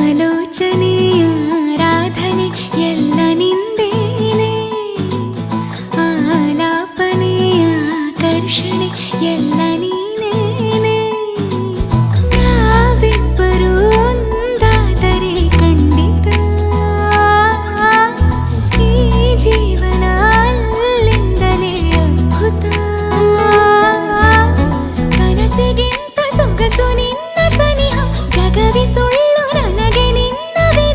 ಆಲೋಚನೆಯ ಆರಾಧನೆ ಎಲ್ಲ ನಿಂದೇನೆ, ಆಲಾಪನೆಯ ಆಕರ್ಷಣೆ ಎಲ್ಲ ನೀನೇನೆ. ನಾವಿಬ್ಬರು ಒಂದಾದರೆ ಖಂಡಿತ ಈ ಜೀವನ ಅಲ್ಲಿಂದಲೇ ಅದ್ಭುತ. ಕನಸಿಗಿಂತ ಸೊಗಸು ನಿನ್ನ ಸನಿಹ, ಜಗವಿ ಸುಳ್ಳು ನನಗೆ ನಿನ್ನವೇ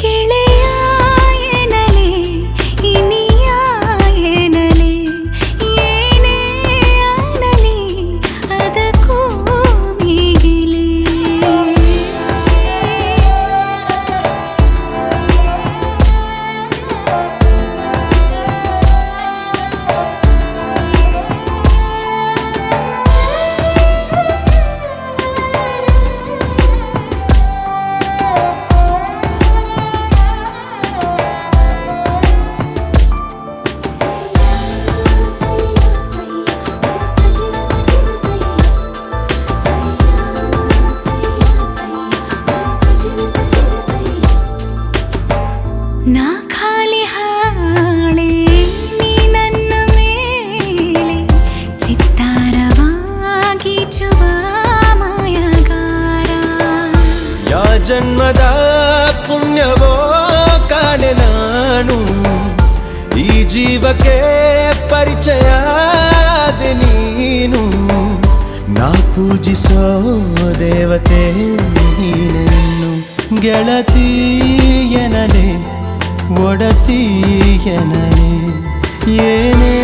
ಗೆಳೆಯ ಎನ್ನಲೆ ಇನಿಯ ಎನ್ನಲೆ ಏನೇ ಅನ್ನಲಿ ಅದಕ್ಕೂ ಮಿಗಿಲೇ. ನಾ ಖಾಲಿ ಹಾಳೆ ನೀ ನನ್ನ ಮೇಲೆ ಚಿತ್ತಾರವಾಗಿ ಚುವ ಮಾಯಗಾರ. ಯಾ ಜನ್ಮದ ಪುಣ್ಯವೋ ಕಾಣೆ ನಾನು ಈ ಜೀವಕ್ಕೆ ಪರಿಚಯ ಆದೆ ನೀನು. ನಾ ಪೂಜಿಸೋ ದೇವತೆ ನೀನೆನ್ನು ಗೆಳತಿ ಎನ್ನಲೆ ಒಡತಿ ಎನ್ನಲೆ ಏನೇ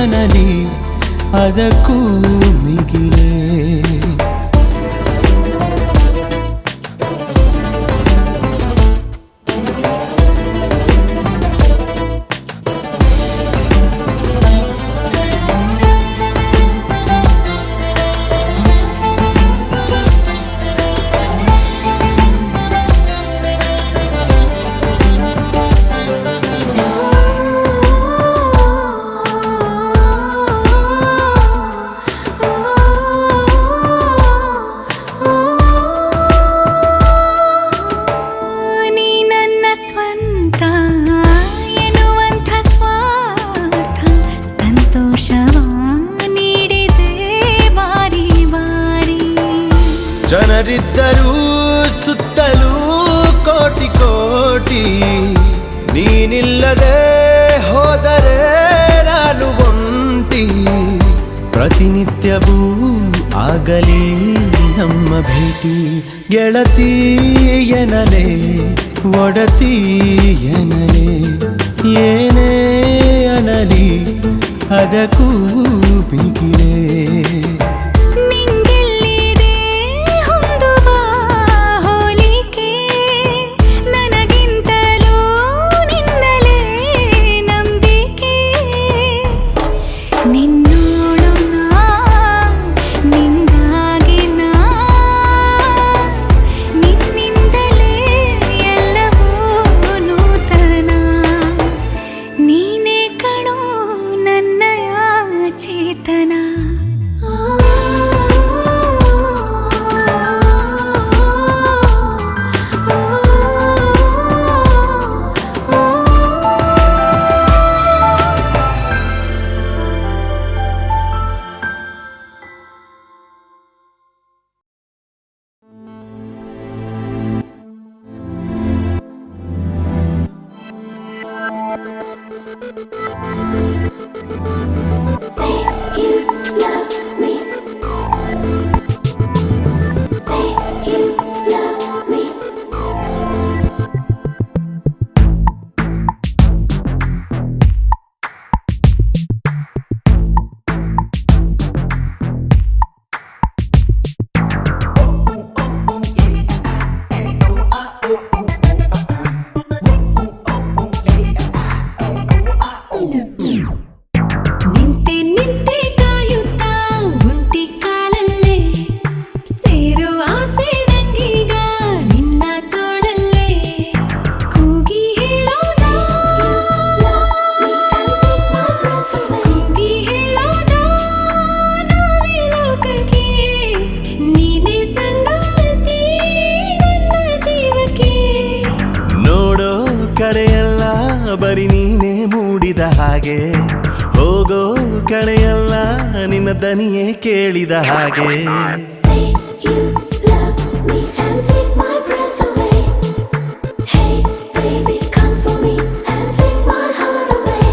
ಅನ್ನಲಿ ಅದಕ್ಕೂ ಮಿಗಿಲೇ. ನೀ ನನ್ನ ಸ್ವಂತ ಎನ್ನುವಂಥ ಸ್ವಾರ್ಥ ಸಂತೋಷವ ನೀಡಿದೆ ಬಾರಿ ಬಾರಿ. ಜನರಿದ್ದರೂ ಸುತ್ತಲೂ ಕೋಟಿ ಕೋಟಿ, ನೀನಿಲ್ಲದೆ ಹೋದರೆ ನಾನು ಒಂಟಿ. ಪ್ರತಿನಿತ್ಯವೂ ಆಗಲಿ ನಮ್ಮ ಭೇಟಿ, ಗೆಳತಿ ಎನ್ನಲೆ ಒಡತಿ ಎನ್ನಲೆ ಏನೇ ಅನ್ನಲಿ ಅದಕ್ಕೂ ಮಿಗಿಲೇ. ನಿಂಗೆಲ್ಲಿದೆ ಹೊಂದುವ ಹೋಲಿಕೆ, ನನಗಿಂತಲೂ ನಿನ್ನಲೇ ನಂಬಿಕೆ. ನಿನ್ನೋಳು ನಾ ನಿಂಗಾಗಿ ನಾ, ನಿನ್ನಿಂದಲೇ ಎಲ್ಲವೂ ನೂತನ. ನೀನೇ ಕಣೋ ನನ್ನಯ ಚೇತನ. ನಿಂತೆ ನಿಂತೆ ಕಾಯುತ್ತಾ ಒಂಟಿ ಕಾಲಲ್ಲೇ ಸೇರೋ ಆಸೆ ನಂಗೀಗ ನಿನ್ನ ತೋಳಲ್ಲೇ. ಕೂಗಿ ಹೇಳೋದ ಕೂಗಿ ಹೇಳೋದ ನಾವೇ ಲೋಕಕ್ಕೆ, ನೀನೇ ಸಂಗಾತಿ ನನ್ನ ಜೀವಕ್ಕೆ. ನೋಡೋ ಕಡೆಯೆಲ್ಲ ಬರೀ ನೀನೇ ಮೂಡಿದ ಹಾಗೆ, ಹೋಗೋ ಕಡೆಯಲ್ಲ ನಿನ್ನ ದನಿಯೇ ಕೇಳಿದ ಹಾಗೆ. Say you love me and take my breath away. Hey baby, come for me and take my heart away.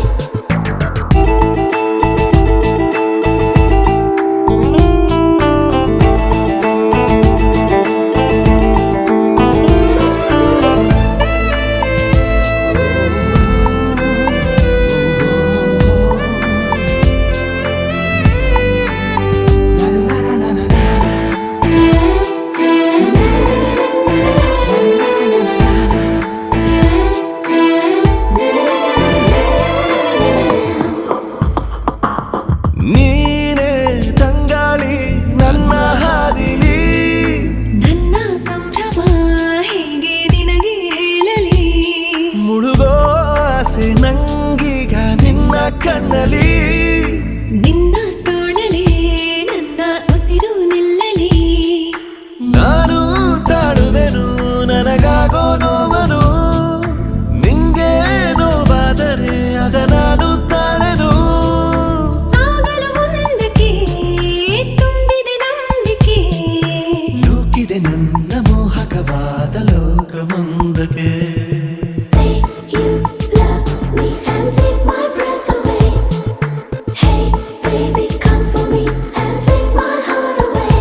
ಕಣ್ಣಲಿ ನಿನ್ನ ತೋಳಲೇ ನನ್ನ ಉಸಿರು ನಿಲ್ಲಲಿ ನಾನು ತಾಳುವೆನು ನನಗಾಗೋ ನೋವನು ನಿಂಗೆ ನೋವಾದರೆ ಅದ ನಾನು ತಾಳೆನು ಸಾಗಲು ಮುಂದಕ್ಕೆ ತುಂಬಿದೆ ನಂಬಿಕೆ ನೂಕಿದೆ ನನ್ನ ಮೋಹಕವಾದ ಲೋಕವೊಂದಕ್ಕೆ Say you love me and take my breath away. Hey baby come for me and take my heart away.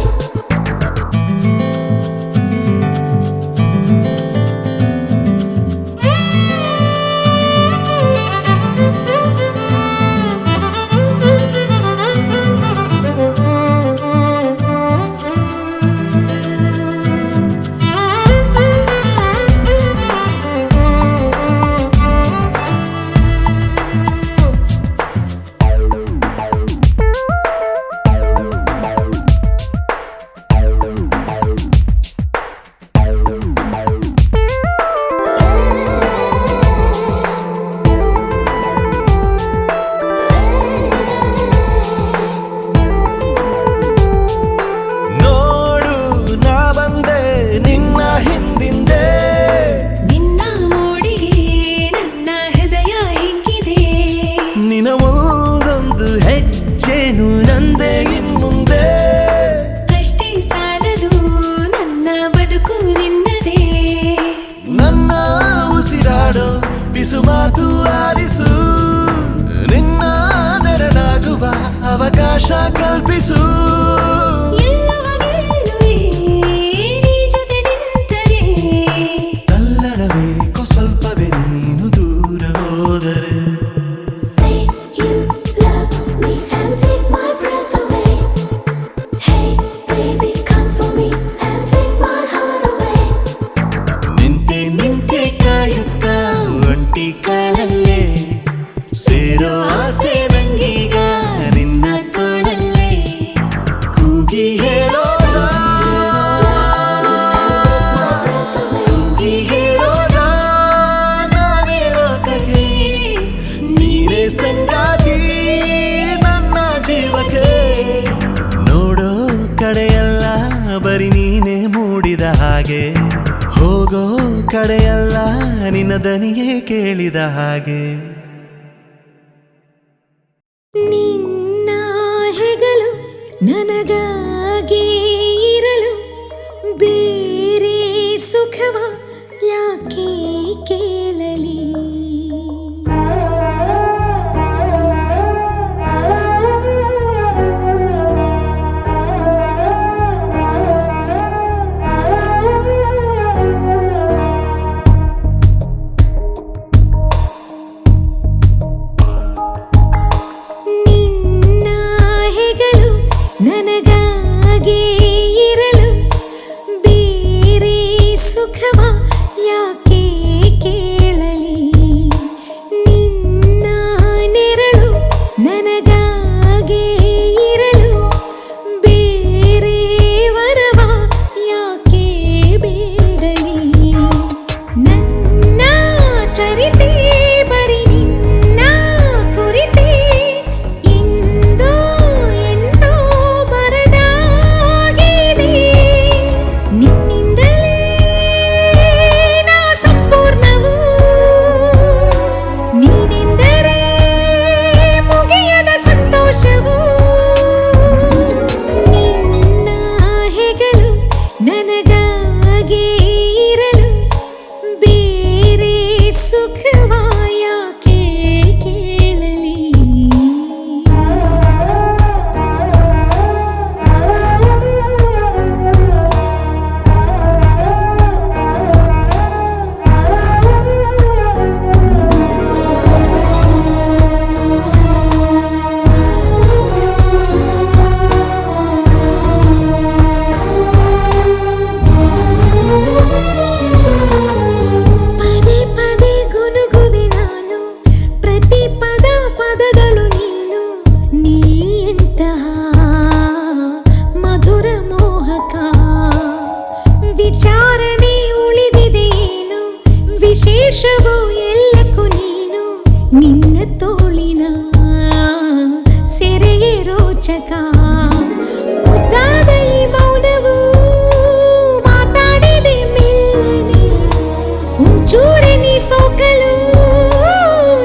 ನೋಡು ನಾ ಬಂದೆ ನಿನ್ನ ಹಿಂದಿಂದೆ ನಿನ್ನ ಮೋಡಿಗೆ ನನ್ನ ಹೃದಯ ಹಿಗ್ಗಿದೆ ನಿನ ಒಂದೊಂದು ಹೆಜ್ಜೆನು ನಂದೆ ಇನ್ಮುಂದೆ ಅಷ್ಟೇ ಸಾಲದು ನನ್ನ ಬದುಕು ನಿನ್ನದೇ ನನ್ನ ಉಸಿರಾಡೋ ಬಿಸು ಮಾತು ಆಲಿಸು ನಿನ್ನ ನೆರಳಾಗುವ ಅವಕಾಶ ಕಲ್ಪಿಸು ಎಲ್ಲವ ಗೆಲ್ಲುವೆ ನೀ ಜೊತೆ ನಿಂತರೆ ತಲ್ಲಣಬೇಕು ಸ್ವಲ್ಪವೇ ನೀನು ದೂರ ಹೋದರೆ Say you love me and take my breath away. Hey baby come for me and take my heart away. ನಿಂತೆ ನಿಂತೆ ಕಾಯುತ್ತ ಒಂಟಿ ಕಾಲಲ್ಲೇ ಸೇರೋ ಆಸೆ ನಂಗೀಗ ನಿನ್ನ ತೋಳಲ್ಲೇ ಕೂಗಿ ಹೇಳೋಣ ಕೂಗಿ ಹೇಳೋಣ ನಾನೇ ಲೋಕಕ್ಕೆ ನೀನೇ ಸಂಗಾತಿ ನನ್ನ ಜೀವಕ್ಕೆ ನೋಡೋ ಕಡೆಯೆಲ್ಲ ಬರೀ ನೀನೇ ಮೂಡಿದ ಹಾಗೆ ಹೋಗೋ ಕಡೆಯಲ್ಲ ನಿನ್ನ ದನಿಯೇ ಕೇಳಿದ ಹಾಗೆ ನಿನ್ನ ಹೆಗಲು ನನಗಾಗಿ ಇರಲು ಬೇರೆ ಸುಖವ ಯಾಕೆ ಕೇಳಲಿ ನಿನ್ನ ಹೆಗಲು ನನಗಾಗಿ ಇರಲು ಬೇರೆ ಸುಖವ ಯಾಕೆ ಕೇಳಲಿ ನಿನ್ನ ನೆರಳು ನನಗಾಗಿ ಇರಲು ಬೇರೆ ವರವ ಯಾಕೆ ಬೇಡಲಿ ನನ್ನ ಚರಿತೆ ಬರಿ ನಿನ್ನ ಕುರಿತೆ ಎಂದೋ ಎಂದೋ ಬರದಾಗಿದೆ ನಿನ್ನಿಂದಲೇ ನಾ ಸಂಪೂರ್ಣವು ನೀನೆಂದರೆ ಮುಗಿಯದ ಸಂತೋಷವು ನಿನ್ನ ಹೆಗಲು ನನಗಾಗಿ ಇರಲು ಬೇರೆ ಸುಖವ ಯಾಕೆ ಕೇಳಲಿ ಪದೇ ಪದೇ ಗುನುಗುವೆ ನಾನು ಪ್ರತಿ ಪದ ಪದದಳು ನೀನು ನೀ ಎಂತಹ ಮಧುರ ಮೋಹಕ ವಿಚಾರಣೆ ಉಳಿದಿದೆಯೇನು ವಿಶೇಷವೋ ಎಲ್ಲಕ್ಕೂ ನೀನು ನಿನ್ನ ತೋಳಿನ ಊರಿನಿ ಸೋಕಲು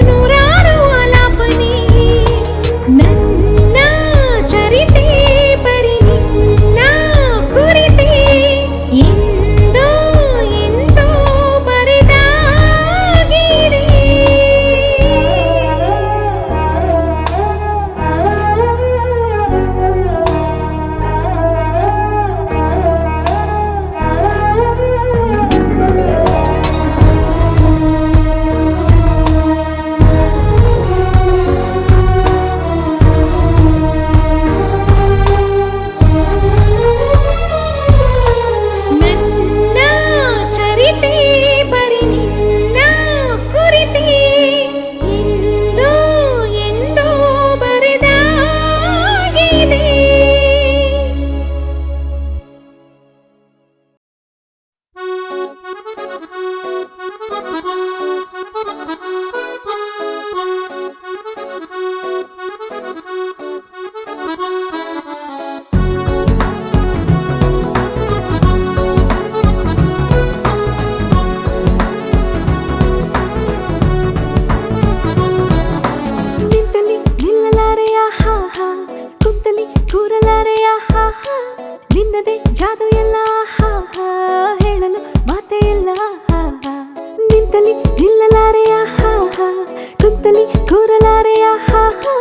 ನೂರಾರು ಆಲಾಪನೆ ನನ್ನ ಚರಿತೆ ಬರಿ ನಿನ್ನ ಕುರಿತೆ ಎಂದೋ ಎಂದೋ ಬರೆದಾಗಿದೆ ನನ್ನ ಚರಿತೆ ಬರಿ ನಿನ್ನ ಕುರಿತೆ ಎಂದೋ ಎಂದೋ ಬರೆದಾಗಿದೆ ನಿಂತಲಿ ನಿಲ್ಲಲಾರೆಯ ಹಾ ಹಾ ಕುಂತಲಿ ಕೂರಲಾರೆಯ ಹಾ ಹಾ ನಿನ್ನದೇ ಜಾದು ಎಲ್ಲ ಹಾ ಹಾ ಹೇಳಲು ಮಾತೇ ಇಲ್ಲ ಹಾ ಹಾ ನಿಂತಲಿ ನಿಲ್ಲಲಾರೆಯ ಹಾ ಹಾ ಕುಂತಲಿ ಕೂರಲಾರೆಯ ಹಾ ಹಾ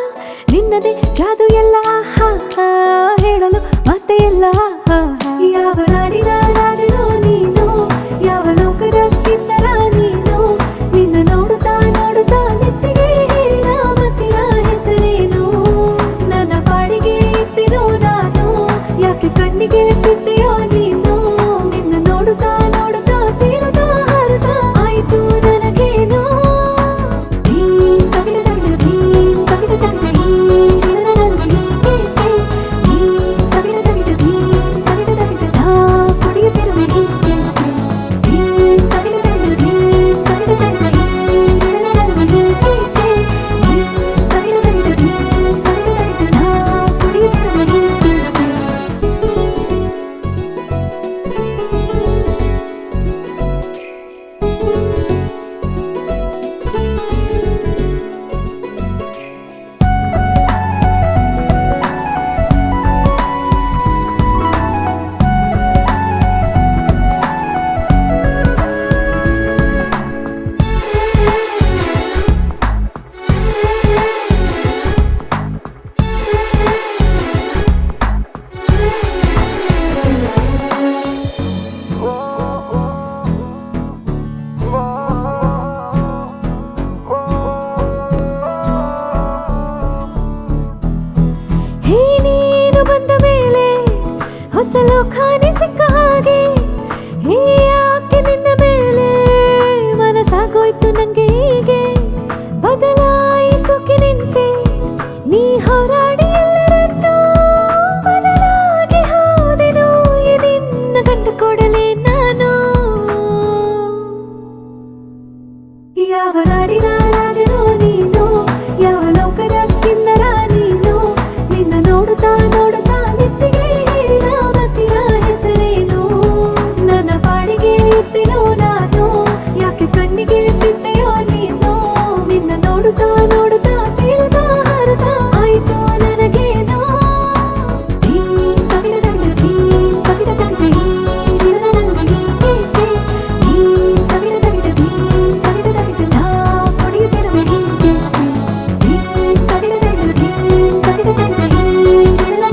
ನಿನ್ನದೇ ಜಾದು ಎಲ್ಲ ಹಾ ಹಾ ಹೇಳಲು ಮಾತೇ ಇಲ್ಲ ಹಾ ಹಾ ಯಾವ ನಾಡಿನ ರಾಜನೋ ನೀನು ಯಾವ ಲೋಕದ ಕಿನ್ನರ ನೀನು ನಿನ್ನ ನೋಡುತ್ತಾ ನೋಡುತ್ತಾ ನೆತ್ತಿಗೆ ಹೇರಿದ ಮತ್ತಿನ ಹೆಸರೇನು ನನ್ನ ಪಾಡಿಗೆ ಇತ್ತಿರೋ ನಾನು ಯಾಕೆ ಕಣ್ಣಿಗೆ ಬಿದ್ದೆಯೋ ನೀನು ನಿನ್ನ ನೋಡುತ್ತಾ ನೋಡುತ್ತಾ ತೀರದ ಹರಿದ ಆಯಿತು ನನಗೇನೋ ನೀನ್ ತಗಿಡ ತಗಿಡ ನೀನ್ ತಗಿಡ ತಗಿಡ ಈ ಜೀವನ ನನಗೆ ಹೀಗೆ ನೀನ್ ತಗಿಡ ತಗಿಡ ನೀನ್ ತಗಿಡ ತಗಿಡ ನಾ ಕುಡಿಯುತ್ತಿರುವೆ ಹೀಗೆ ನೀನ್ ತಗಿಡ ತಗಿಡ ನೀನ್ ತಗಿಡ ತಗಿಡ ಈ ಜೀವನ ನನಗೆ ಹೀಗೆ ನೀನ್ ತಗಿಡ ತಗಿಡ ನೀನ್ ತಗಿಡ ತಗಿಡ ನಾ ಕುಡಿಯುತ್ತಿರುವೆ ಹೀಗೆ ಹೇ ನೀನು ಬಂದ ಮೇಲೆ ಹೊಸ ಲೋಕಾನೆ ಸಿಕ್ಕ ಹಾಗೆ ಹೇ ಯಾಕೆ ನಿನ್ನ ಮೇಲೆ ಮನಸ್ಸಾಗೋಯ್ತು ನಂಗೆ ಹೀಗೆ ಬದಲಾಯಿಸೋಕೆ ನಿಂತೆ ನೀ ಹೋರಾಡಿ ಎಲ್ಲರನ್ನೂ ಬದಲಾಗಿ ಹೋದೆನು ಈ ನಿನ್ನ ಗಂಟು ಕೊಡಲೇ ನಾನು ಯಾವ ನಾಡಿನ ರಾಜನೋ ನೀನು ಯಾವ ಲೋಕದ ಕಿನ್ನರ ನೀನು ನಿನ್ನ ನೋಡುತ್ತಾ ನೋಡುತ್ತಾ ನೆತ್ತಿಗೆ ಹೇರಿದ ಮತ್ತಿನ ಹೆಸರೇನು ನನ್ನ ಪಾಡಿಗೆ ಇತ್ತಿರೋ ನಾನು ಯಾಕೆ ಕಣ್ಣಿಗೆ ಬಿದ್ದೆಯೋ ನೀನು ನಿನ್ನ ನೋಡುತ್ತಾ ನೋಡುತ್ತಾ ತೀರದ ಹರಿದ ಆಯಿತು ನನಗೇನೋ ನೀನ್ ತಗಿಡ ತಗಿಡ ನೀನ್ ತಗಿಡ ತಗಿಡ ಈ ಜೀವನ ನನಗೆ ಹೀಗೆ ನೀನ್ ತಗಿಡ ತಗಿಡ ನೀನ್ ತಗಿಡ ತಗಿಡ ನಾ ಕುಡಿಯುತ್ತಿರುವೆ ಹೀಗೆ ನೀನ್ ತಗಿಡ ತಗಿಡ ನೀನ್ ತಗಿಡ ತಗಿಡ ಈ ಜೀವನ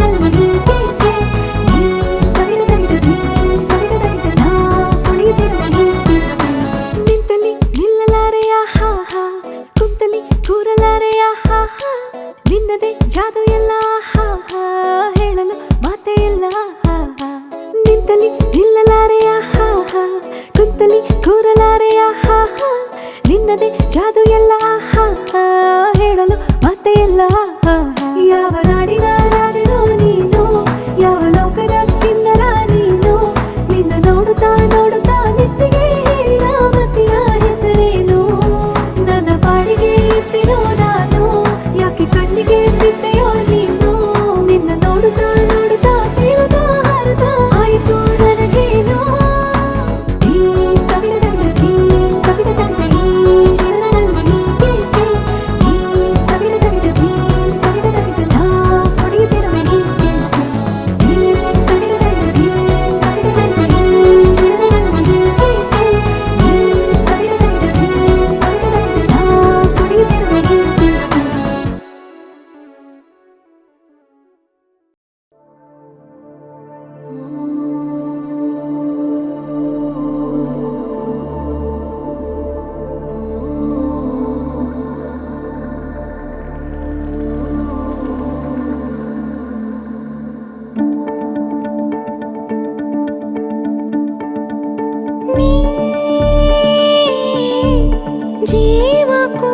ಜೀವಕ್ಕೂ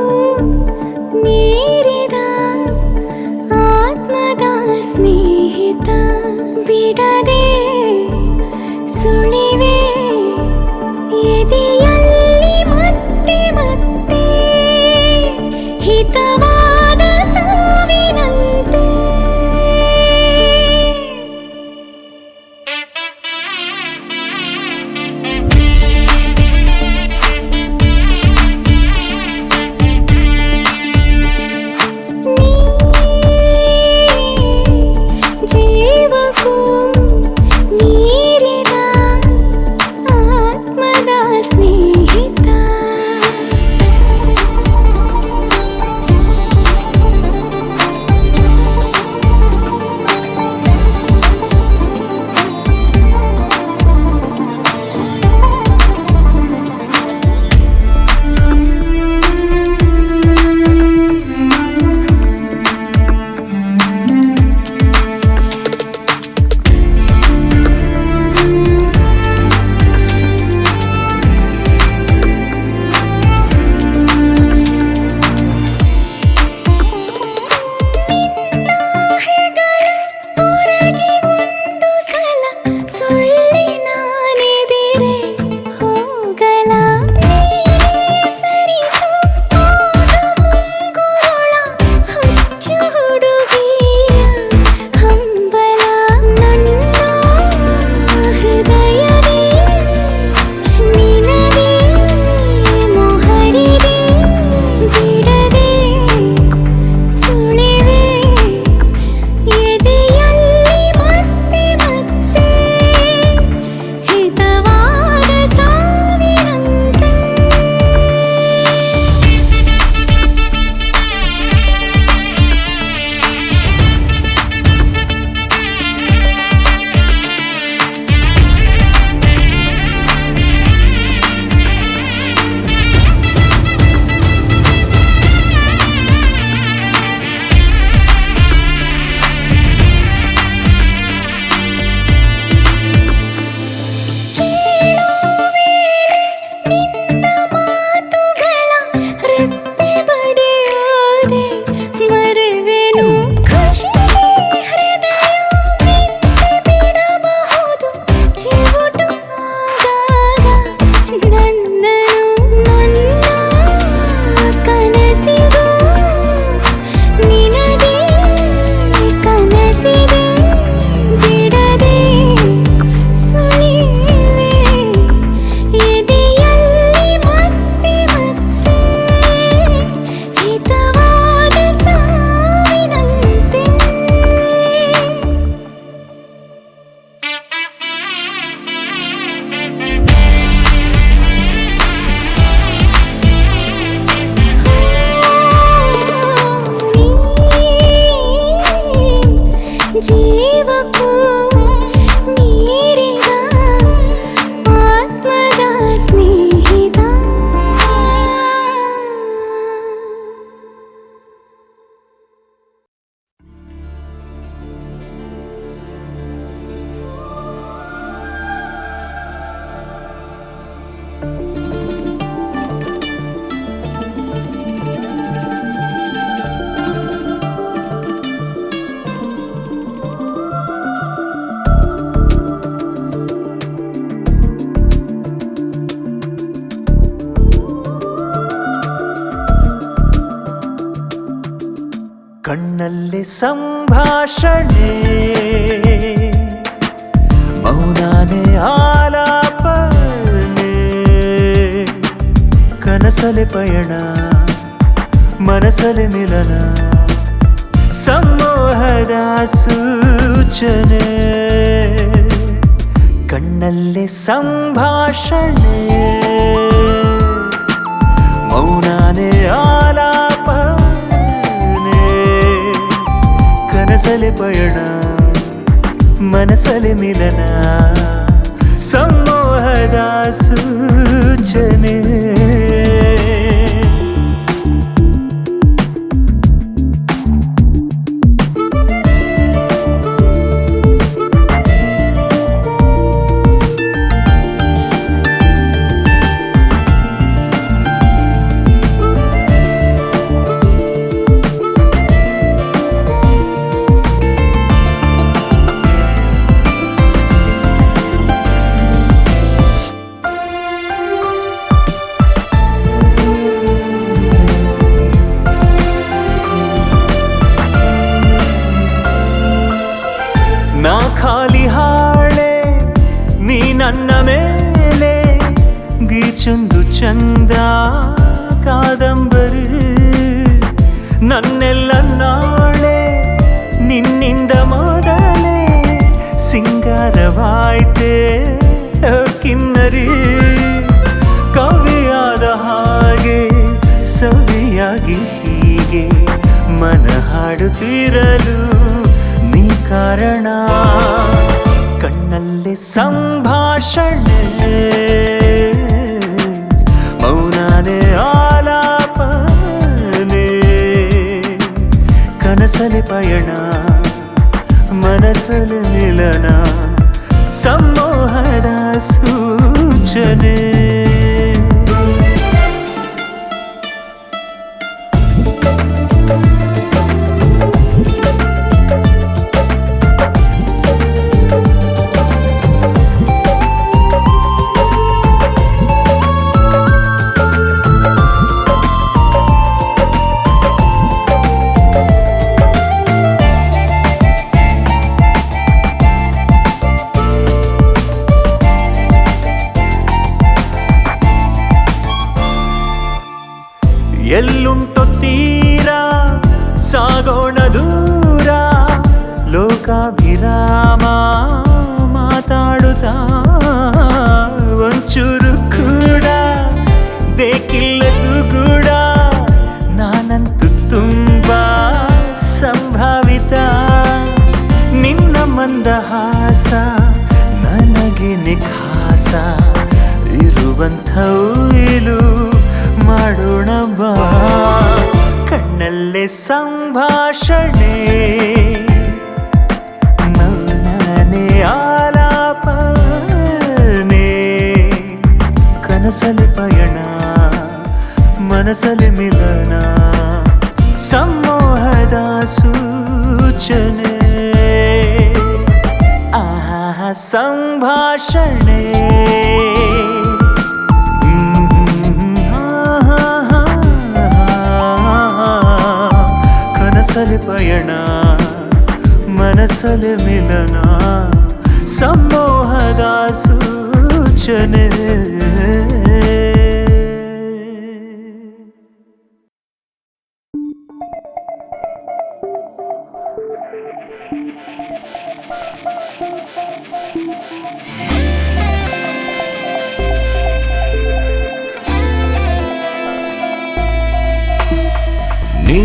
ಮೀರಿದ ಆತ್ಮದ ಸ್ನೇಹಿತ ಬಿಡದೆ ಸುಳಿವೆ ಎದೆಯಲ್ಲಿ ಮತ್ತೆ ಮತ್ತೆ ಹಿತವಾದ ಸಾವಿನಂತೆ ಜೀವಕ್ಕೂ ಮೀರಿದ ಆತ್ಮದ ಸ್ನೇಹಿತ ಜೀವಕ್ಕೂ ಮೀರಿದ ಆತ್ಮದ ಸ್ನೇಹಿತ ಕಣ್ಣಲ್ಲಿ ಸಂಭಾಷಣೆ ಮೌನಾನೇ ಆಲಾಪನೆ ಕನಸಲೆ ಪಯಣ ಮನಸಲೆ ಮಿಲನ ಸಮೋಹದ ಸೂಚನೆ ಕಣ್ಣಲ್ಲಿ ಸಂಭಾಷಣೆ ಮೌನಾನೇ ಆಲಾಪನೆ ಕನಸಲೆ ಪಯಣ ಮನಸಲೆ ಮಿಲನ ಸಮೋಹದ ಸೂಚನೆ ಚಂದ ಕಾದಂಬರಿ ನನ್ನೆಲ್ಲ ನಾಳೆ ನಿನ್ನಿಂದ ಮೊದಲೇ ಸಿಂಗಾರವಾಯ್ತೆ ಕಿನ್ನರಿ ಕವಿಯಾದ ಹಾಗೆ ಸವಿಯಾಗಿ ಹೀಗೆ ಮನ ಹಾಡುತ್ತಿರಲು ನೀ ಕಾರಣ ಕಣ್ಣಲ್ಲಿ ಸಂಭಾಷಣೆ ಮೌನಾನೇ ಆಲಾಪನೆ ಕನಸಲಿ ಪಯಣ ಮನಸಲಿ ಮಿಲನ ಸಮೋಹದ ಸೂಚನೆ ಎಲ್ಲುಂಟು ತೀರ ಸಾಗೋಣ ದೂರ ಲೋಕಾಭಿರಾಮ ಮಾತಾಡುತ್ತಾ ಒಂಚೂರು ಕೂಡ ಬೇಕಿಲ್ಲದು ಕೂಡ ನಾನಂತೂ ತುಂಬಾ ಸಂಭಾವಿತ ನಿನ್ನ ಮಂದಹಾಸ ನನಗೆ ನಿಖಾಸ ಇರುವಂಥ ಉಯಿಲು ಮಾಡೋಣ ಬಾ ಕಣ್ಣಲ್ಲೇ ಸಂಭಾಷಣೆ ಮೌನನೇ ಆಲಾಪನೆ ಕನಸಲಿ ಪಯಣ ಮನಸಲಿ ಮಿಲನ ಸಮೋಹದ ಸೂಚನೆ ಆಹಾ ಸಂಭಾಷಣೆ ಕನಸಲಿ ಪಯಣ ಮನಸಲಿ ಮಿಲನ ಸಮೋಹದ ಸೂಚನೆ ನೀ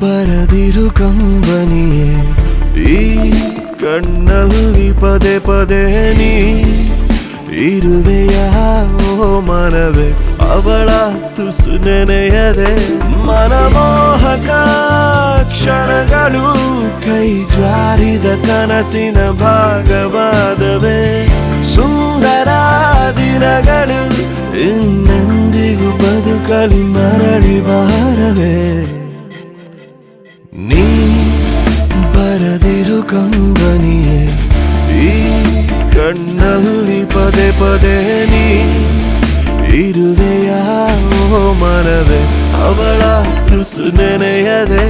ಬರದಿರು ಕಂಬನಿಯೇ ಈ ಕಣ್ಣಲ್ಲಿ ಪದೇ ಪದೇ ನೀ ಇರುವೆಯ ಓ ಮನವೇ ಅವಳ ತುಸು ನೆನೆಯದೆ ಮನಮೋಹಕ ಕ್ಷಣಗಳು ಕೈ ಜಾರಿದ ಕನಸಿನ ಭಾಗವಾದವೇ ಸುಂದರ ದಿನಗಳು ಇನ್ನೆಂದಿಗೂ ಬದುಕಲಿ ಮರಳಿ ಬಾರವೇ ನೀ ಬರದಿರು ಕಂಬನಿಯೇ ಈ ಕಣ್ಣಲ್ಲಿ ಪದೇ ಪದೇ ನೀ ಇರುವೆಯ ಓ ಮನವೇ ಅವಳ ತುಸು ನೆನೆಯದೆ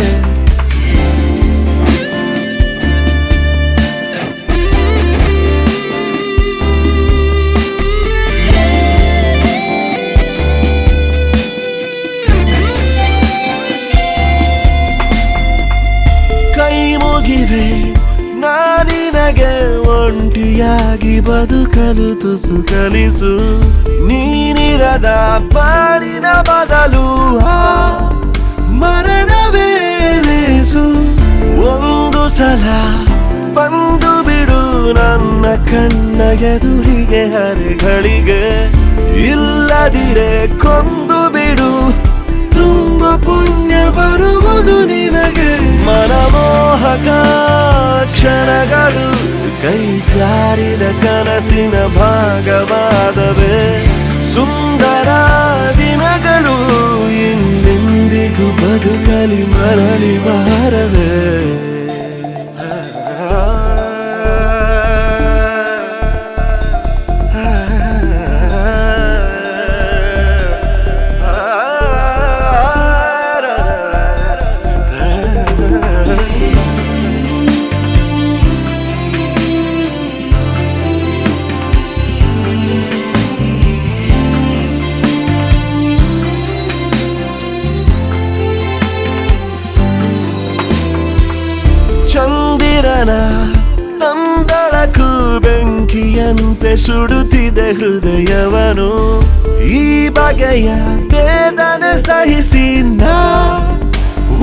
ನಾನಿನಗೆ ಒಂಟಿಯಾಗಿ ಬದುಕಲು ತುಸು ಕಲಿಸು ನೀನಿರದ ಬಾಳಿನ ಬದಲು ಮರಣವೇ ಲೇಸು ಒಂದು ಸಲ ಬಂದು ಬಿಡು ನನ್ನ ಕಣ್ಣ ಎದುರಿಗೆ ಹರೆಗಳಿಗೆ ಇಲ್ಲದಿರೆ ಕೊಂದು ಬಿಡು ತುಂಬ ಪುಣ್ಯ ಬರುವುದು ನಿನಗೆ ಮನಮೋಹಕ ಕ್ಷಣಗಳು ಕೈ ಜಾರಿದ ಕನಸಿನ ಭಾಗವಾದವೇ ಸುಂದರ ದಿನಗಳು ಇನ್ನೆಂದಿಗೂ ಬದುಕಲಿ ಮರಳಿ ಬಾರವೇ ಬೆಂಕಿಯಂತೆ ಸುಡುತ್ತಿದೆ ಹೃದಯವನು ಈ ಬಗೆಯ ವೇದನೆ ಸಹಿಸಿ ನಾ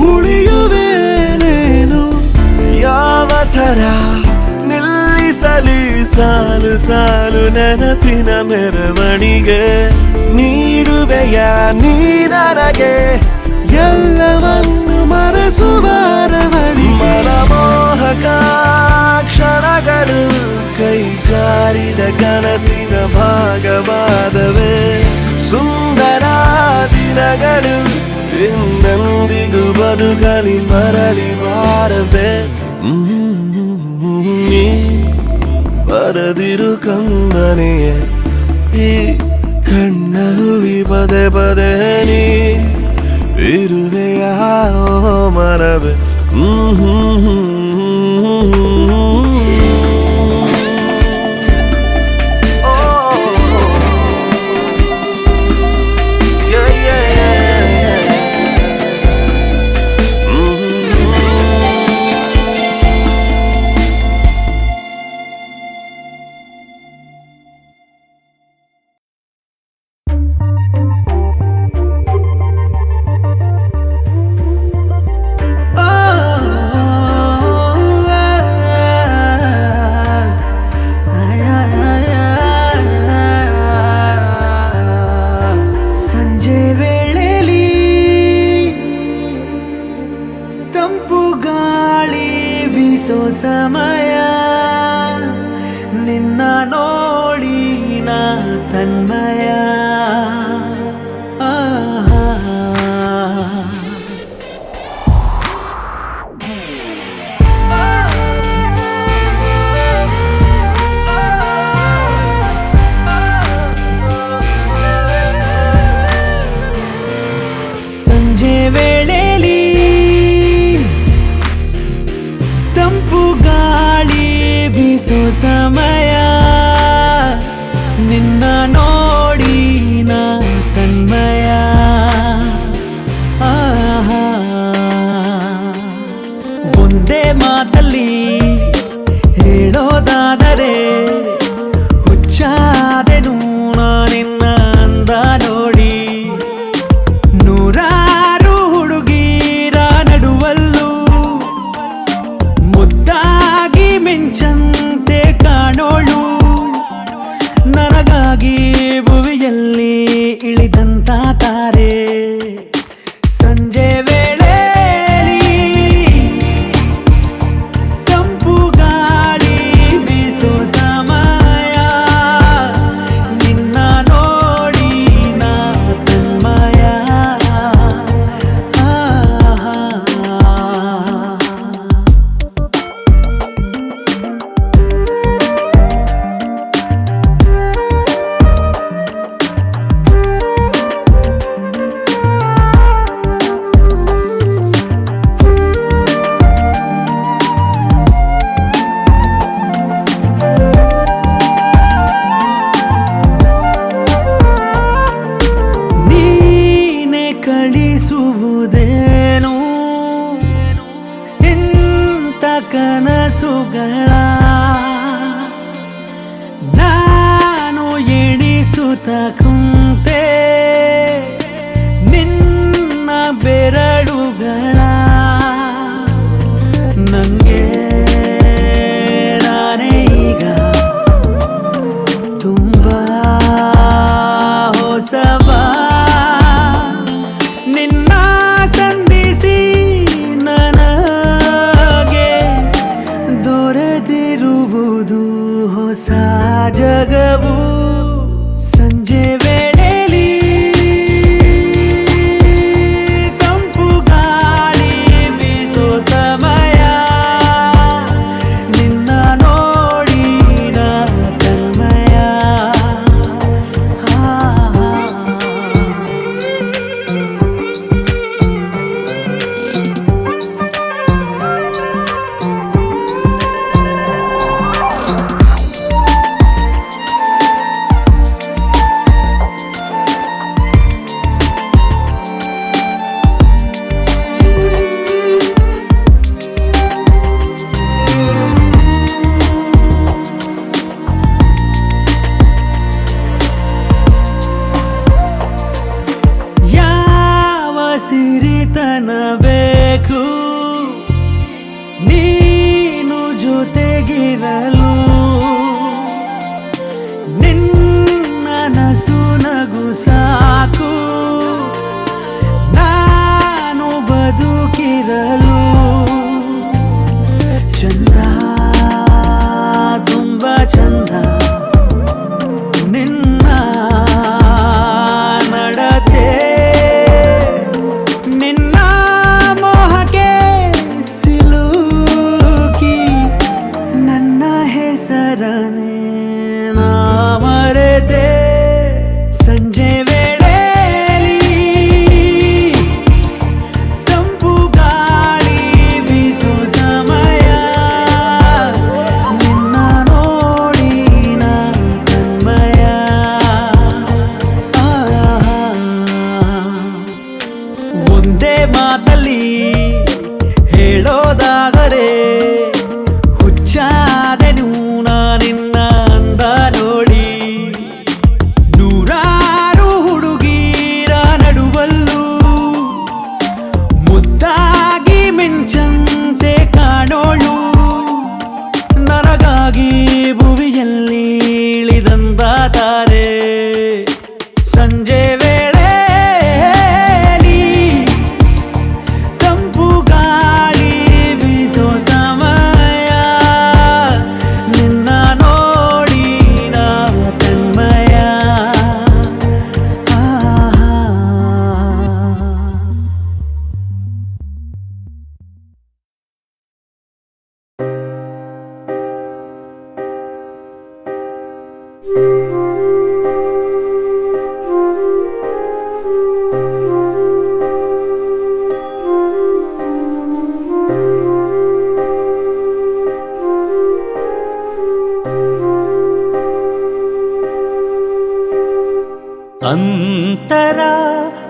ಉಳಿಯುವೇನೇನು ಯಾವ ತರ ನಿಲ್ಲಿಸಲಿ ಸಾಲು ಸಾಲು ನೆನಪಿನ ಮೆರವಣಿಗೆ ನೀಡುವೆಯ ನೀ ನನಗೆ ಎಲ್ಲವನ್ನು ಮರೆಸುವರವಳಿ ಮನಮೋಹಕ ಕ್ಷಣಗಳು ಕೈ ಜಾರಿದ ಕನಸಿನ ಭಾಗವಾದವೇ ಸುಂದರ ದಿನಗಳು ಎಂದೆಂದಿಗೂ ಬದುಕಲಿ ಮರಳಿ ಬಾರದೆ ನೀ ಬರದಿರು ಕಮ್ಮನೆಯೇ ಈ ಕಣ್ಣಲ್ಲಿ ಪದೇ ಪದೇ ನೀ ಇರುವೆಯ ಮರವೇ ಸಮಯ ನಿನ್ನ ನೋಡಿ ನಾ ತನ್ಮಯ ಸಂಜೆ ವೇಳೆಯಲ್ಲಿ ತಂಪು ಗಾಳಿ ಬೀಸೋ ಸಮಯ ನಿನ್ನ ನೋಡಿ ನಾ ತನ್ಮಯ ಒಂದೇ ಮಾತಲ್ಲಿ ಹೇಳೋದಾದರೆ ಹುಚ್ಚಾದೆನು ನಿನ್ನ ಅಂದ ನೋಡಿ ನೂರಾರು ಹುಡುಗೀರ ನಡುವಲ್ಲೂ ಮುದ್ದಾಗಿ ಮಿಂಚಂತೆ ಕಾಣೋಳು ನನಗಾಗಿ ಭುವಿಯಲ್ಲಿ ಇಳಿದಂತ ತಾರೆ ಸಂಜೆ ವೇಳೆಯಲ್ಲಿ ತಂಪು ಗಾಳಿ ಬೀಸೋ ಸಮಯ ನಿನ್ನ ನೋಡಿ ನಾ ತನ್ಮಯ ನೀನೆ ಕಳಿಸುವುದೇನು ಇಂಥ ಕನಸುಗಳ ನಾನು ಎಣಿಸುತ್ತ ಕುಂತೆ ನಿನ್ನ ಬೆರಳುಗಳ ನಂಗೆ ನಾನೇ ಈಗ ತುಂಬಾ ಹೊಸವ ನಿನ್ನ ಸಂಧಿಸಿ ನನಗೆ ದೊರೆತಿರುವುದು ಹೊಸ ಜಗವು ಸಂಜೆ ಸಿರಿತನ ಬೇಕು ನೀನು ಜೊತೆಗಿರಲು ನಿನ್ನ ನಸು ನಗು ಸಾಕು ನಾನು ಬದುಕಿರಲು ಚಂದ ತುಂಬ ಚಂದ ನಿನ್ನ ನಡತೆ ನಿನ್ನ ಮೋಹಕ್ಕೆ ಸಿಲುಕಿ ನನ್ನ ಹೆಸರನೇ ನಾ ಮರೆತೆ ಸಂಜೆ ವೇಳೆಯಲ್ಲಿ ತಂಪು ಗಾಳಿ ಬೀಸೋ ಸಮಯ ನಿನ್ನ ನೋಡಿ ನಾ ತನ್ಮಯ ಒಂದೇ ಮಾತಲ್ಲಿ ಹೇಳೋದಾದರೆ ಹುಚ್ಚಾದೆನು ನಿನ್ನ ಅಂದ ನೋಡಿ ನೂರಾರು ಹುಡುಗೀರ ನಡುವಲ್ಲೂ ಮುದ್ದಾಗಿ ಮಿಂಚಂತೆ ಕಾಣೋಳು ನನಗಾಗಿ ಭುವಿಯಲ್ಲಿ ಇಳಿದಂದ ತಾರೆ ಸಂಜೆ ವೇಳೆಯಲ್ಲಿ ತಂಪು ಗಾಳಿ ಬೀಸೋ ಸಮಯ ನಿನ್ನ ನೋಡಿ ನಾ ತನ್ಮಯ ಅಂತರ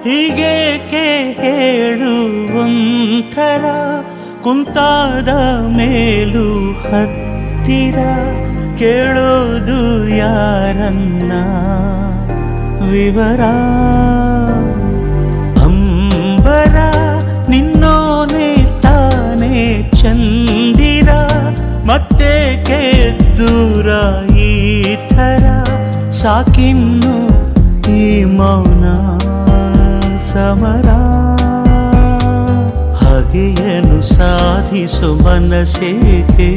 ಹೀಗೇಕೆ ಹೇಳುವಂತರ ಕುಂತಾದ ಮೇಲೂ ಹತ್ತಿರ ಕೇಳೋದು ಯಾರನ್ನ ವಿವರ ಅಂಬರ ನಿನ್ನೋನೆ ತಾನೇ ಚಂದಿರ ಮತ್ತೆ ದೂರ ಈ ಥರ ಸಾಕಿನ್ನು ಈ ಮೌನ ಸಮರ ಹಾಗೆಯನು ಸಾಧಿಸು ಮನಸ್ಸೇಕೆ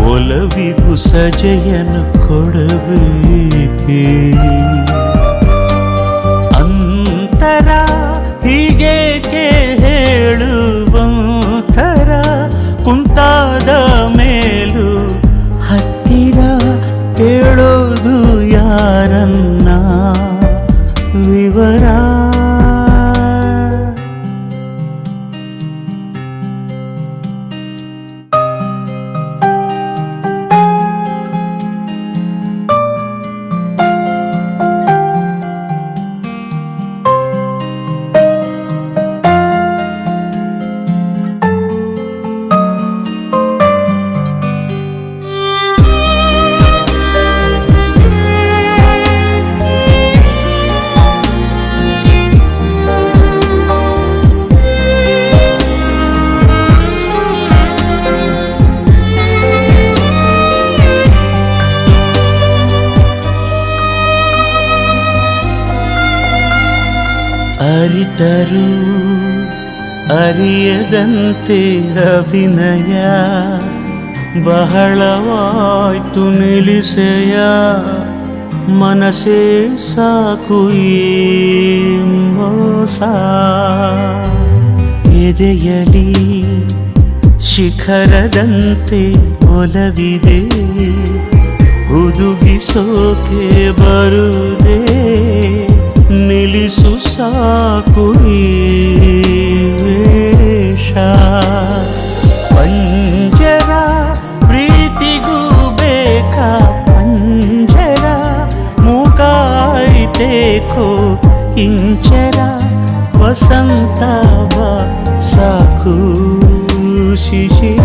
ಒಲವಿಗೂ ಸಜೆಯನ್ನು ಕೊಡಬೇಕೆ ಅಂತರ ಹೀಗೇಕೆ ಹೇಳುವಂತರ ಕುಂತಾದ ಮೇಲೂ ಹತ್ತಿರ ಕೇಳೋದು ಯಾರನ್ನ ವಿವರ ಅರಿತರು ಅರಿಯದಂತೆ ಅಭಿನಯ ಬಹಳವಾಯ್ತು ನಿಲ್ಲಿಸೆಯ ಮನಸ್ಸೇ ಸಾಕು ಈ ಮೋಸ ಎದೆಯಲಿ ಶಿಖರದಂತೆ ಒಲವಿದೆ ಹುದುಗಿಸೋಕೆ ಬರುದೇ ನಿಲ್ಲಿಸು ಸಾಕು ಈ ವೇಷ ಪಂಜರ ಪ್ರೀತಿಗೂ ಬೇಕಾ ಪಂಜರ ಮೂಕಾಯ್ತೇಕೋ ಇಂಚರ ವಸಂತ ಬಾ ಸಾಕು ಶಿಶಿರ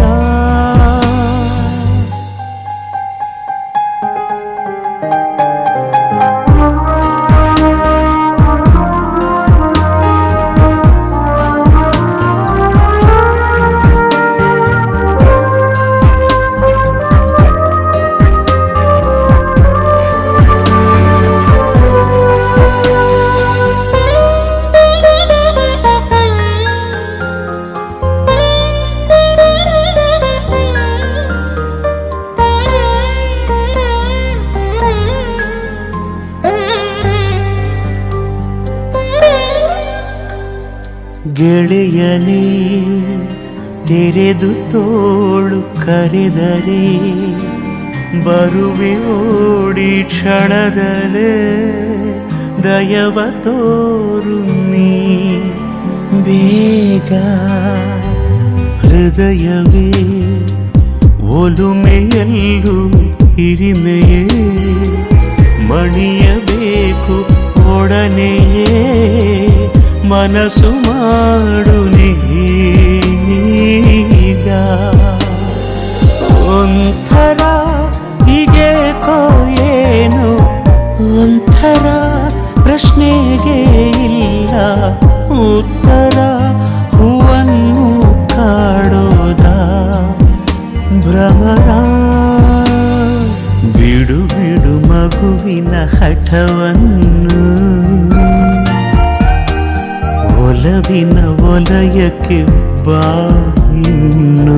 ಗೆಳೆಯನೇ ತೆರೆದು ತೋಳು ಕರೆದರೆ ಬರುವೆ ಓಡಿ ಕ್ಷಣದಲ್ಲೇ ದಯವ ತೋರು ನೀ ಬೇಗ ಹೃದಯವೇ ಒಲುಮೆಯಲ್ಲೂ ಹಿರಿಮೆಯೇ ಮಣಿಯಬೇಕು ಒಡನೆಯೇ ಮನಸ್ಸು ಮಾಡು ನೀಗ ಒಂಥರ ಹೀಗೇಕೋ ಏನು ಒಂಥರ ಪ್ರಶ್ನೆಗೆ ಇಲ್ಲ ಉತ್ತರ ಹೂವನ್ನು ಕಾಡೋದ ಭ್ರಮರ ಬಿಡು ಬಿಡು ಮಗುವಿನ ಹಠವನ್ನು ಒಲವಿನ ವಲಯಕ್ಕೆ ಬಾ ಇನ್ನು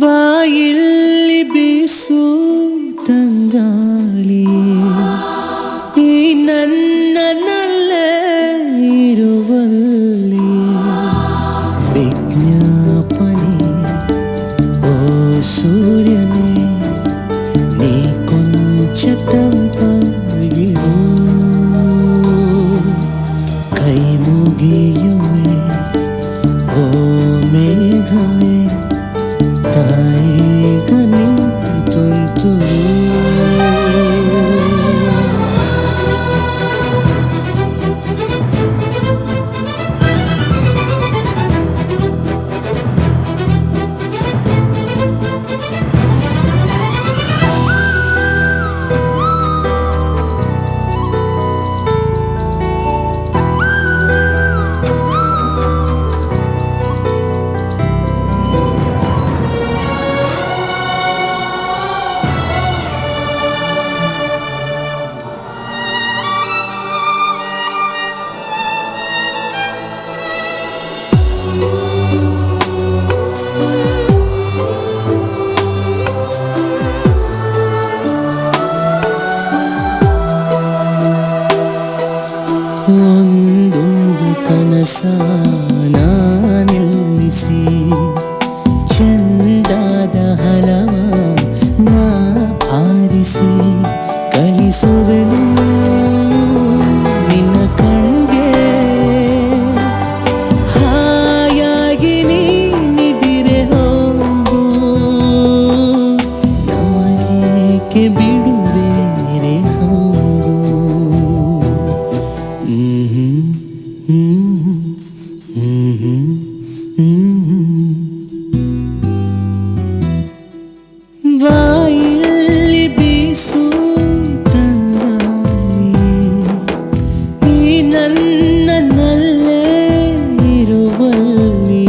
ಬಾಯಲ್ಲಿ ಬೀಸು ತಂಗಾಳಿ ಈ ನನ್ನಲ್ಲೇ ಇರುವಲ್ಲಿ ವಿಜ್ಞಾಪನೆ ಓ ಸೂರ್ಯನೇ ನೀ ಕೊಂಚ ತಂಪಾಗಿರು ಕೈ ಮುಗಿಯುವೆ ಓ ಮೇಘವೇ ತಾಯಿಗನಿ ತುಂತುರು ಒಂದೊಂದು ಕನಸ ನಿಲ್ಲಿಸಿ ಚಂದಾದ ಹಲವ ನಾ ಆರಿಸಿ ಕಳಿಸುವೆನು ನಿನ್ನ ಕಣ್ಗೆ ಹಾಯಾಗಿ ನೀನಿದಿರೆ ಹೋಗು ನಮಗೇಕೆ ಬಿಡು ಬೇರೆ ಹಂಗು ಬಾಯಲ್ಲಿ ಬೀಸು ತಂಗಾಳಿ ಈ ನನ್ನಲ್ಲೇ ಇರುವಲ್ಲಿ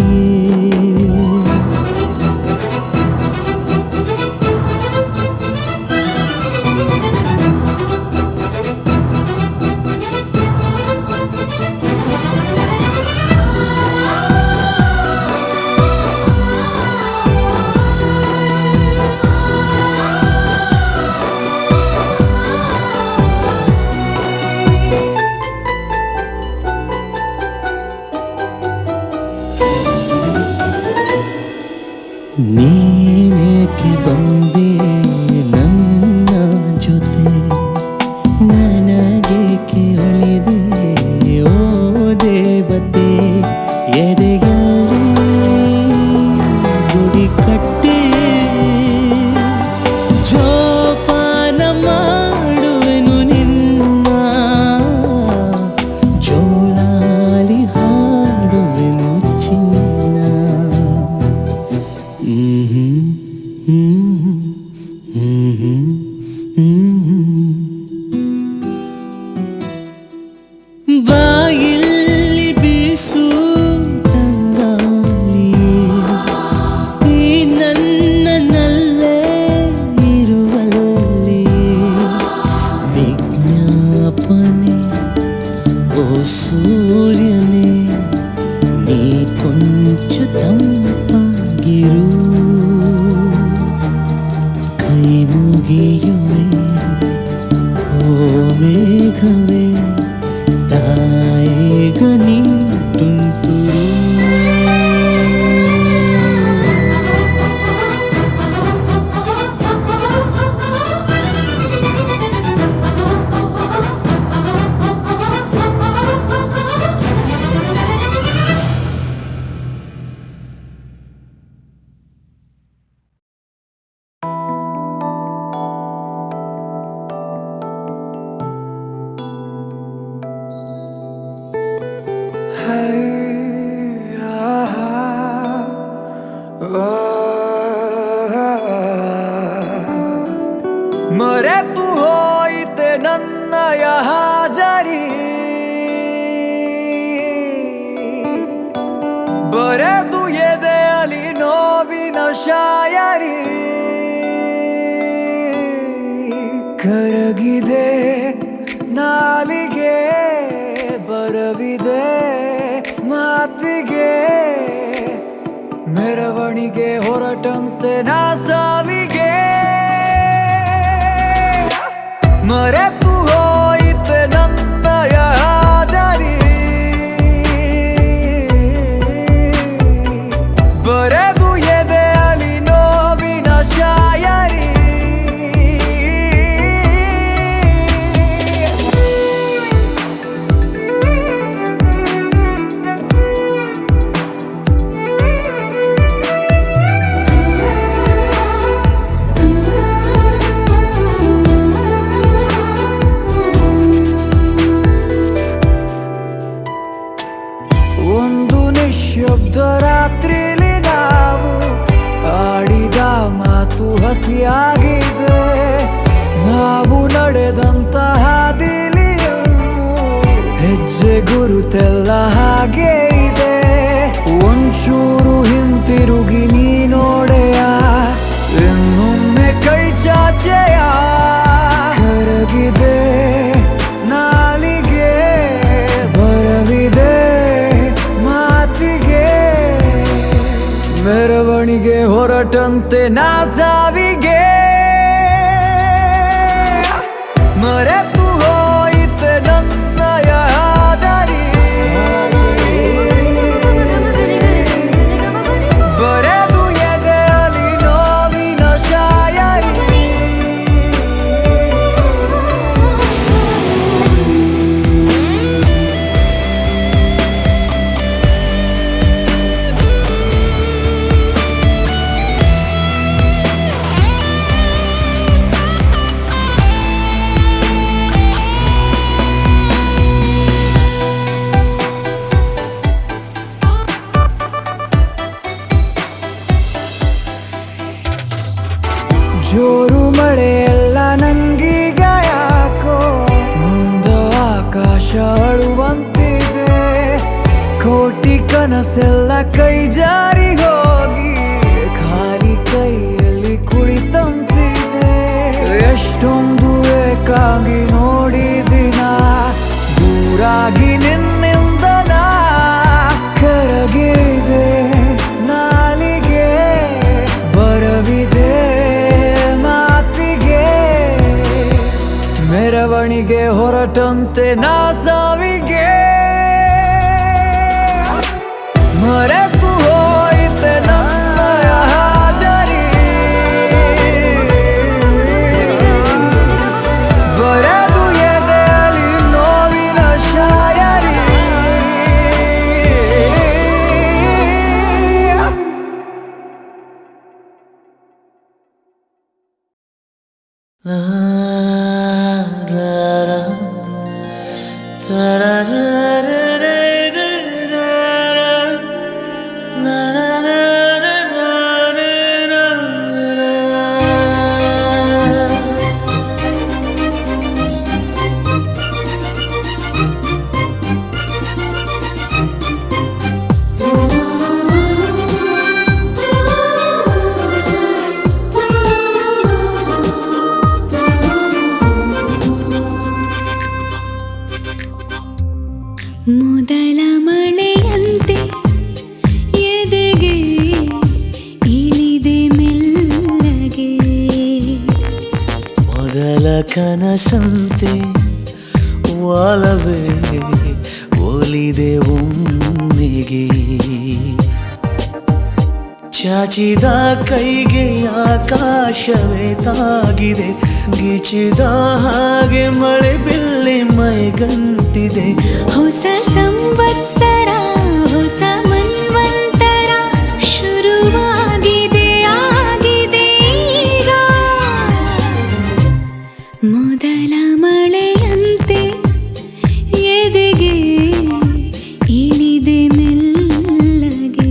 ಕೈ ಮುಗಿಯುವೆ ಓ ಮೇಘವೇ ತಾಯಿಗನಿ ತುಂತುರು ಮರೆತು ಹೋಯಿತೆ ನನ್ನಯ ಹಾಜರಿ ಬರೆದು ಎದೆಯಲಿ ನೋವಿನ ಶಾಯರಿ ಕರಗಿದೆ ನಾಲಿಗೆ ಬರವಿದೆ ಮಾತಿಗೆ ಮೆರವಣಿಗೆ ಹೊರಟಂತೆ ನಾ ಸಾವಿಗೆ ಮರೆತು ಹೋಯಿತೆ ನನ್ನಯ ಹಾಜರಿ ಬರೆದು ಎದೆಯಲಿ ನೋವಿನ ಶಾಯರಿ ಒಂದು ನಿಶ್ಶಬ್ದ ರಾತ್ರಿಲಿ ನಾವು ಆಡಿದ ಮಾತು ಹಸಿಯಾಗಿದೆ ನಾವು ನಡೆದಂತ ಹಾದಿಲಿ ಹೆಜ್ಜೆ ಗುರುತೆಲ್ಲ ಹಾಗೆ ಇದೆ ಒಂಚೂರು ಹಿಂತಿರುಗಿ ನೀ ನೋಡೆಯ ಇನ್ನೊಮ್ಮೆ ಕೈ ಚಾಚೆಯ ಕರಗಿದೆ ನಾಲಿಗೆ ಬರವಿದೆ ಮಾತಿಗೆ ಮೆರವಣಿಗೆ ಹೊರಟಂತೆ ನಾ ಸಾವಿಗೆ ಮರೆತು ಹೋಯಿತೆ ನನ್ನಯ ಹಾಜರಿ ಬರೆದು ಎದೆಯಲಿ ನೋವಿನ ಶಾಯರಿ ಜೋರು ಮಳೆಯೆಲ್ಲ ನಂಗೀಗ ಯಾಕೋ ಮುಂದ ಆಕಾಶ ಅಳುವಂತಿದೆ ಕೋಟಿ ಕನಸೆಲ್ಲ ಕೈ ಜಾರಿ ಹೋಗಿ ಖಾಲಿ ಕೈಯಲ್ಲಿ ಕುಳಿತಂತಿದೆ ಎಷ್ಟೊಂದು ಏಕಾಗಿ ನೋಡಿದಿನ ದೂರಾಗಿ ನಿನ್ನಿಂದ ನಾ ಕರಗಿದೆ ನಾಲಿಗೆ ಬರವಿದೆ ಮಾತಿಗೆ ಮೆರವಣಿಗೆ ಹೊರಟಂತೆ ನಾ ಸಾವಿಗೆ ಮರೆತು ಹೋಯಿತೆ ನನ್ನಯ ಹಾಜರಿ ಬರೆದು ಎದೆಯಲಿ ನೋವಿನ ಶಾಯರಿ La la la la la la Do ಮೊದಲ ಕನಸಂತೆ ಒಲವೇ ಒಲಿದೆ ಒಮ್ಮೆಗೆ ಚಾಚಿದ ಕೈಗೆ ಆಕಾಶವೇ ತಾಗಿದೆ ಗಿಚಿದ ಹಾಗೆ ಮಳೆ ಬಿಲ್ಲಿ ಮೈಗಂಟಿದೆ ಹೊಸ ಸಂವತ್ಸರ ಹೊಸ ಮನ್ವಂತರ ಶುರುವಾಗಿದೆ ಆಗಿದೆ ಈಗ ಮೊದಲ ಮಳೆಯಂತೆ ಎದೆಗೆ ಇಳಿದೆ ಮೆಲ್ಲಗೆ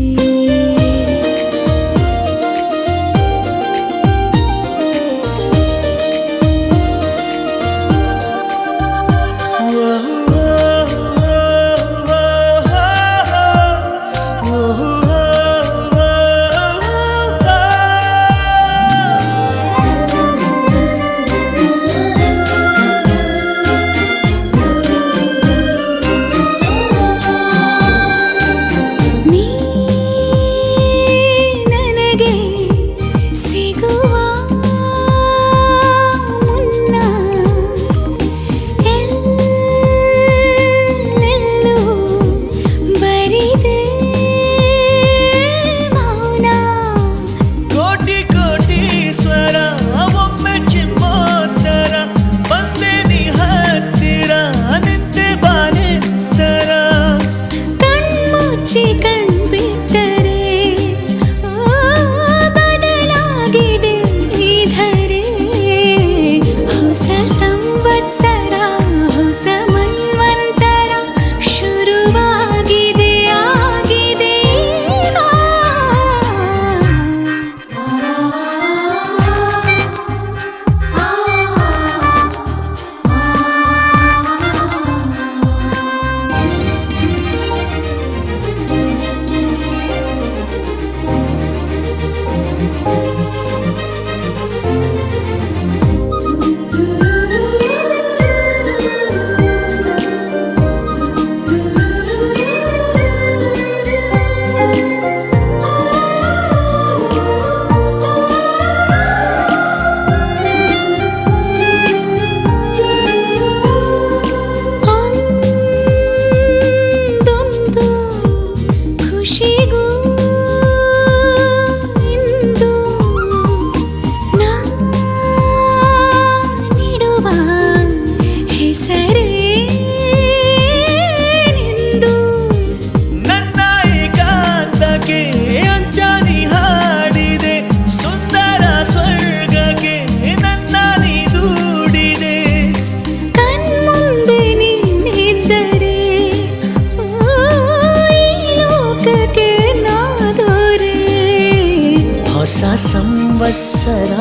ಸಂವತ್ಸರ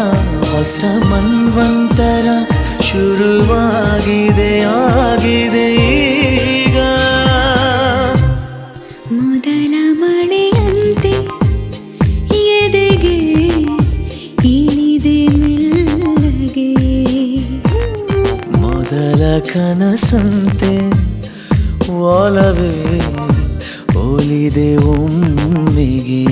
ಹೊಸ ಮನ್ವಂತರ ಶುರುವಾಗಿದೆ ಆಗಿದೆ ಈಗ ಮೊದಲ ಮಳೆಯಂತೆ ಎದೆಗೆ ಇಳಿದೆ ಮೆಲ್ಲಗೆ ಮೊದಲ ಕನಸಂತೆ ಒಲವೇ ಒಲಿದೆ ಒಮ್ಮೆಗೆ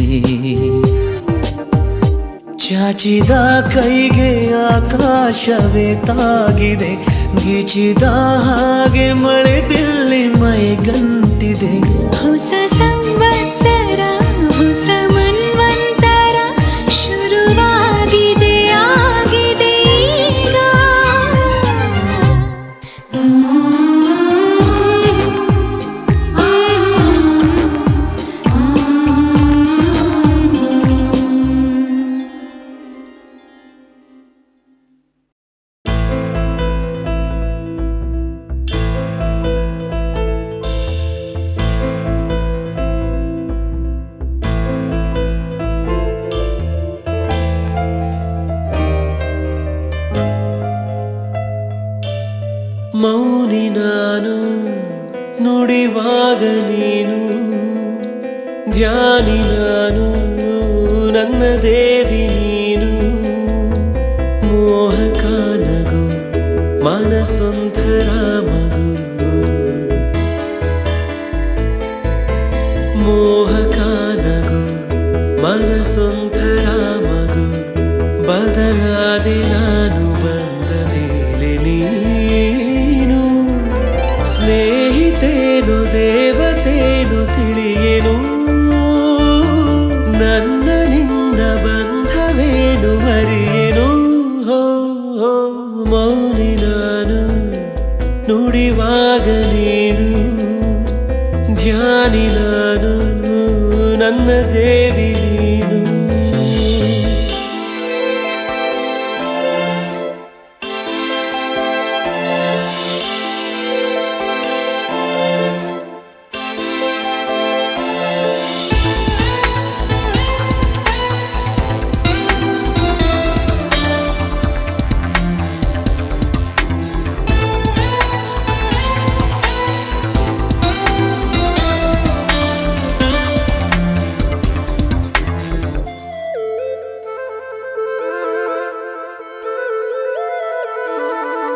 ಚಾಚಿದ ಕೈಗೆ ಆಕಾಶವೇ ತಾಗಿದೆ ಗಿಚಿದ ಹಾಗೆ ಮಳೆ ಬಿಲ್ಲಿ ಮೈಗಂಟಿದೆ ಹೊಸ ಸಂವತ್ಸರ ಹೊಸ ಮನ್ವಂತರ ಶುರುವಾಗಿದೆ ಆಗಿದೆ ಈಗ ಮೌನಿ ನಾನು ನುಡಿವಾಗ ನೀನು ಧ್ಯಾನಿ ನಾನು ನನ್ನ ದೇವಿ ನೀನು ಮೋಹಕ ನಗು ಮನಸೊಂಥರ ಮಗು ಮೋಹಕ ನಗು ಮನಸೊಂಥರ ಮಗು ಬದಲಾದೆ ನಾನು ಬಂದ ಮೇಲೆ ಮೌನಿ ನಾನು ನುಡಿವಾಗ ನೀನು ಧ್ಯಾನಿ ನಾನು ನನ್ನ ದೇವಿ ನೀನು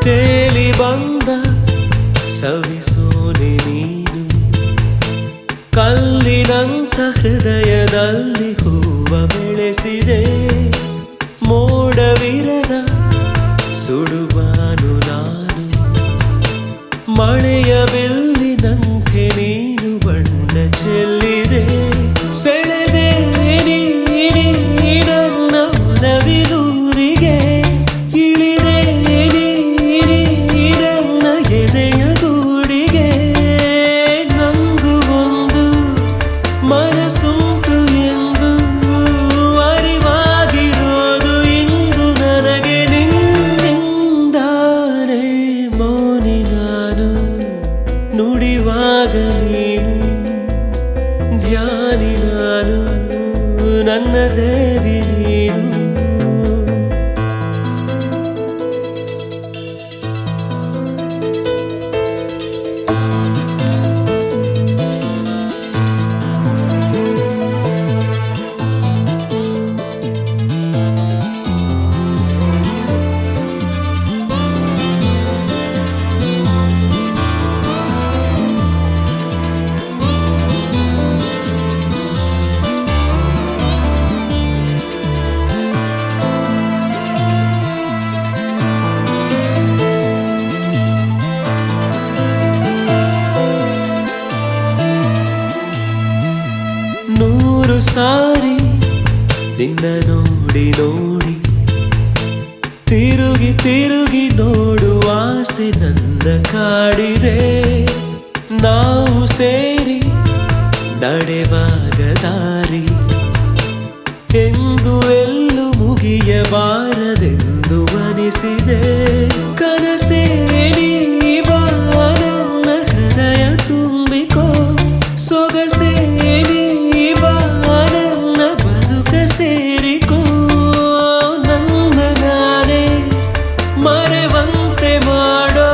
ತೇಲಿ ಬಂದ ಸವಿಸೋನೆ ನೀನು ಕಲ್ಲಿನಂಥ ಹೃದಯದಲ್ಲಿ ಹೂವ ಬೆಳೆಸಿದೆ ಮೋಡವಿರದ ಸುಡುವಾನು ನಾನು ಮಳೆಯ ಬಿಲ್ಲಿನಂತೆ ನೀನು ಬಣ್ಣ ಚೆಲ್ಲಿದೆ ಸೆಳೆದೆ ನನ್ನ ಒಲವಿನೂರಿಗೆ ಇಳಿದೆ ನನ್ನ ಎದೆಯ ಗೂಡಿಗೆ ನಂಗು ಒಂದು ಮನಸ್ಸುಂಟು ಎಂದು ಅರಿವಾಗಿರೋದು ಇಂದು ನನಗೆ ನಿನ್ನಿಂದಾನೆ ಮೌನಿ ನಾನು ನುಡಿವಾಗ ನೀನು ಧ್ಯಾನಿ ನಾನು ನನ್ನ ದೇವಿ ನೀನು ನೂರು ಸಾರಿ ನಿನ್ನ ನೋಡಿ ನೋಡಿ ತಿರುಗಿ ತಿರುಗಿ ನೋಡುವ ಆಸೆ ನನ್ನ ಕಾಡಿದೆ ನಾವು ಸೇರಿ ನಡೆವಾಗ ದಾರಿ ಎಂದು ಎಲ್ಲೂ ಮುಗಿಯಬಾರದೆಂದು ಅನಿಸಿದೆ ಕನಸೇ ನೀ ಬಾ ನನ್ನ ಹೃದಯ ತುಂಬಿಕೋ ಸೊಗಸೇ ನೀ ಬಾ ನನ್ನ ಬದುಕ ಸೇರಿಕೋ ನನ್ನ ನಾನೇ ಮರೆವಂತೆ ಮಾಡೋ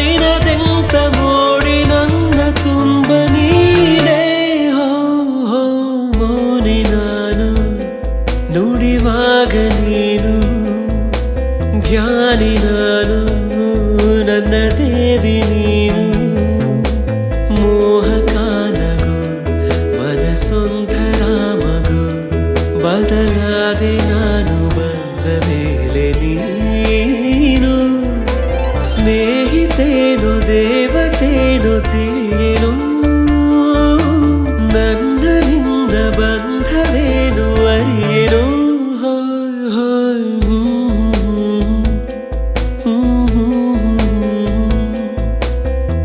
ನಿನದೆಂತ ಮೋಡಿ ನನ್ನ ತುಂಬ ನೀನೇ ಹೋ ಹೋ ಮೌನಿ ನಾನು ನುಡಿವಾಗ ನೀನು ಧ್ಯಾನಿ ನಾನು ನನ್ನ ದೇವಿ ನೀನು ಮೋಹಕ ನಗು ಮನಸೊಂದರ ಮಗು ಬದಲಾದೆ ನಾನು ಬಂದ ಮೇಲೆ ನೀನು ಸ್ನೇಹಿತೇನೋ ದೇವತೇನೋ ತಿಳಿಯೇನು ನನ್ನ ನಿನ್ನ ಬಂಧವೇನು ಅರಿಯೇನು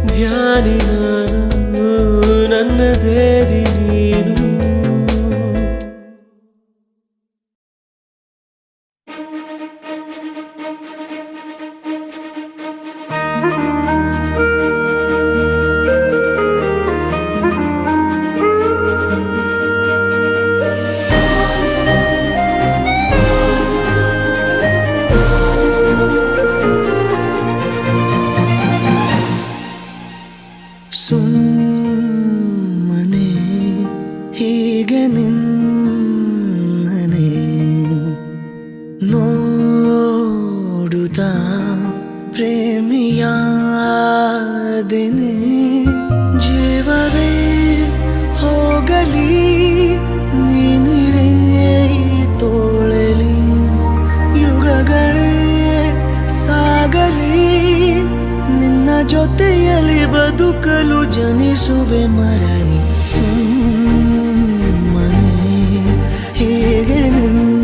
ಧ್ಯಾನಿ ನಾನು ನನ್ನ ದೇವಿ ನೀನು ಸುಮ್ಮನೆ ಹೀಗೆ ನಿನ್ನನೆ ನೋಡುತ್ತಾ ಪ್ರೇಮಿಯಾದೆನೆ ಜೀವವೇ ಹೋಗಲಿ ನೀನಿರೇ ತೋಳಲಿ ಯುಗಗಳೇ ಸಾಗಲಿ ನಿನ್ನ ಜೊತೆಯಲ್ಲಿ ಬದುಕಲು ಜನಿಸುವೆ ಮರಳಿ ಸುಮ್ಮನೆ ಹೀಗೆ ನಿನ್ನನೆ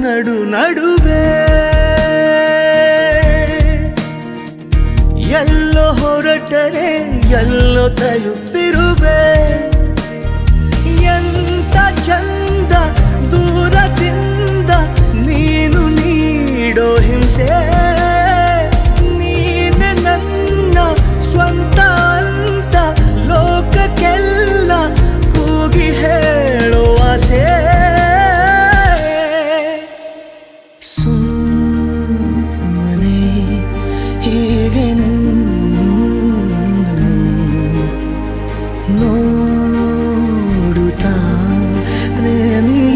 ನಡುವೆ ಎಲ್ಲೋ ಹೊರಟರೆ ಎಲ್ಲೋ ತಲುಪಿರುವೆ ಎಂತ ಚಂದ ದೂರದಿಂದ ನೀನು ನೀಡೋ ಹಿಂಸೆ ನೀನೆ ನನ್ನ ಸ್ವಂತ ಅಂತ ಲೋಕಕ್ಕೆಲ್ಲ ಕೂಗಿ ಹೇಳೋ ಆಸೆ ಸುಮ್ಮನೆ ಹೀಗೆ ನೋಡುತ್ತಾ ಪ್ರೇಮಿಯಾದೆನು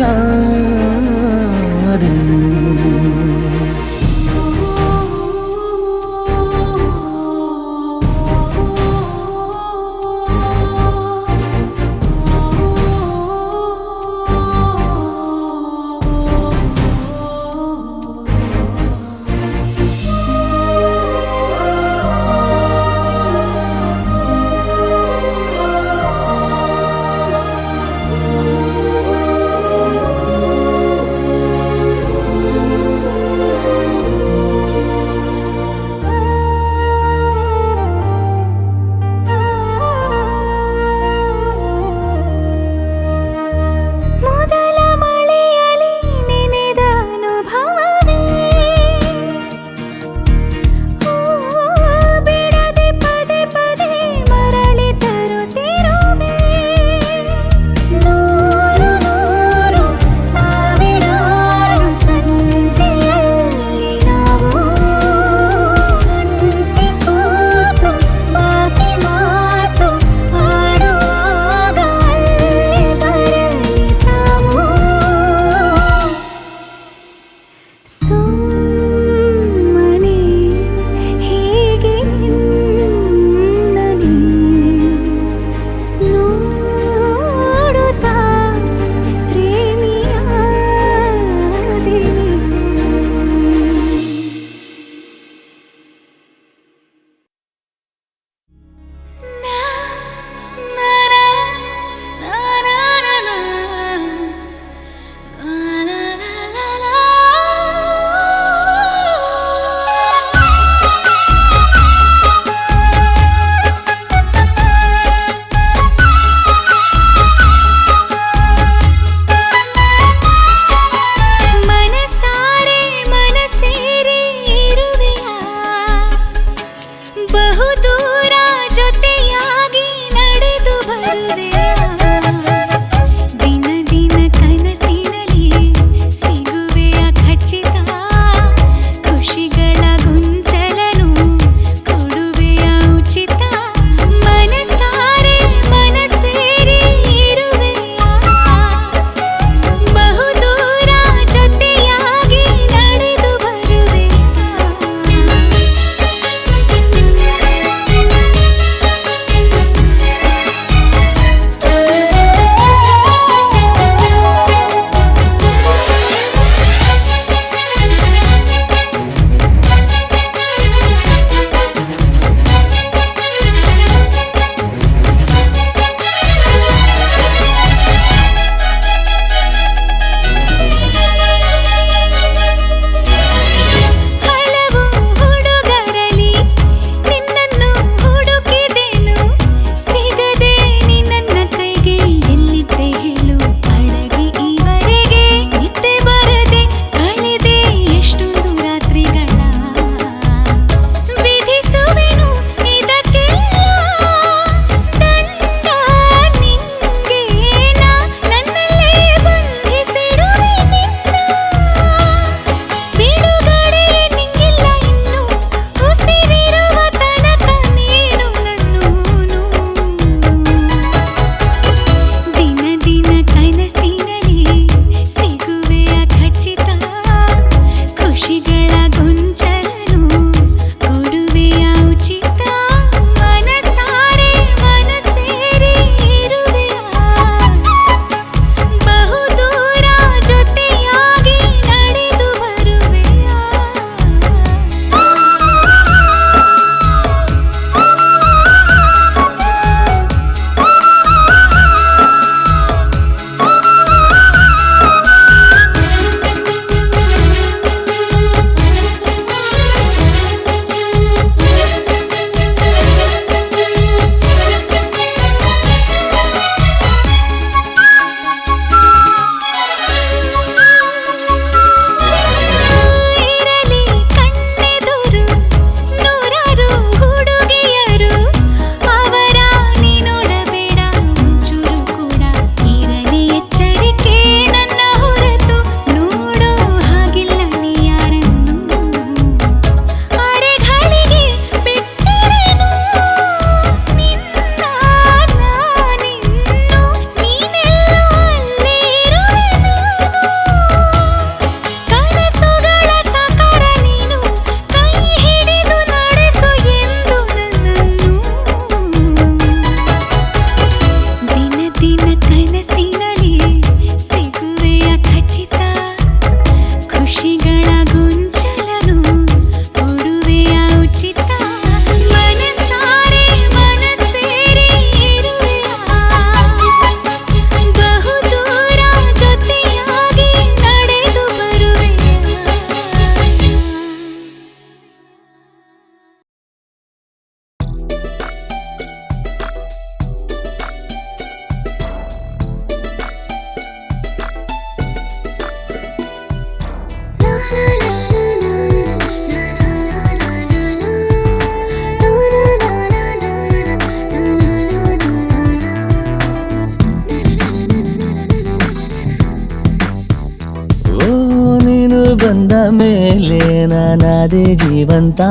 ನಾನಾದೆ ಜೀವಂತ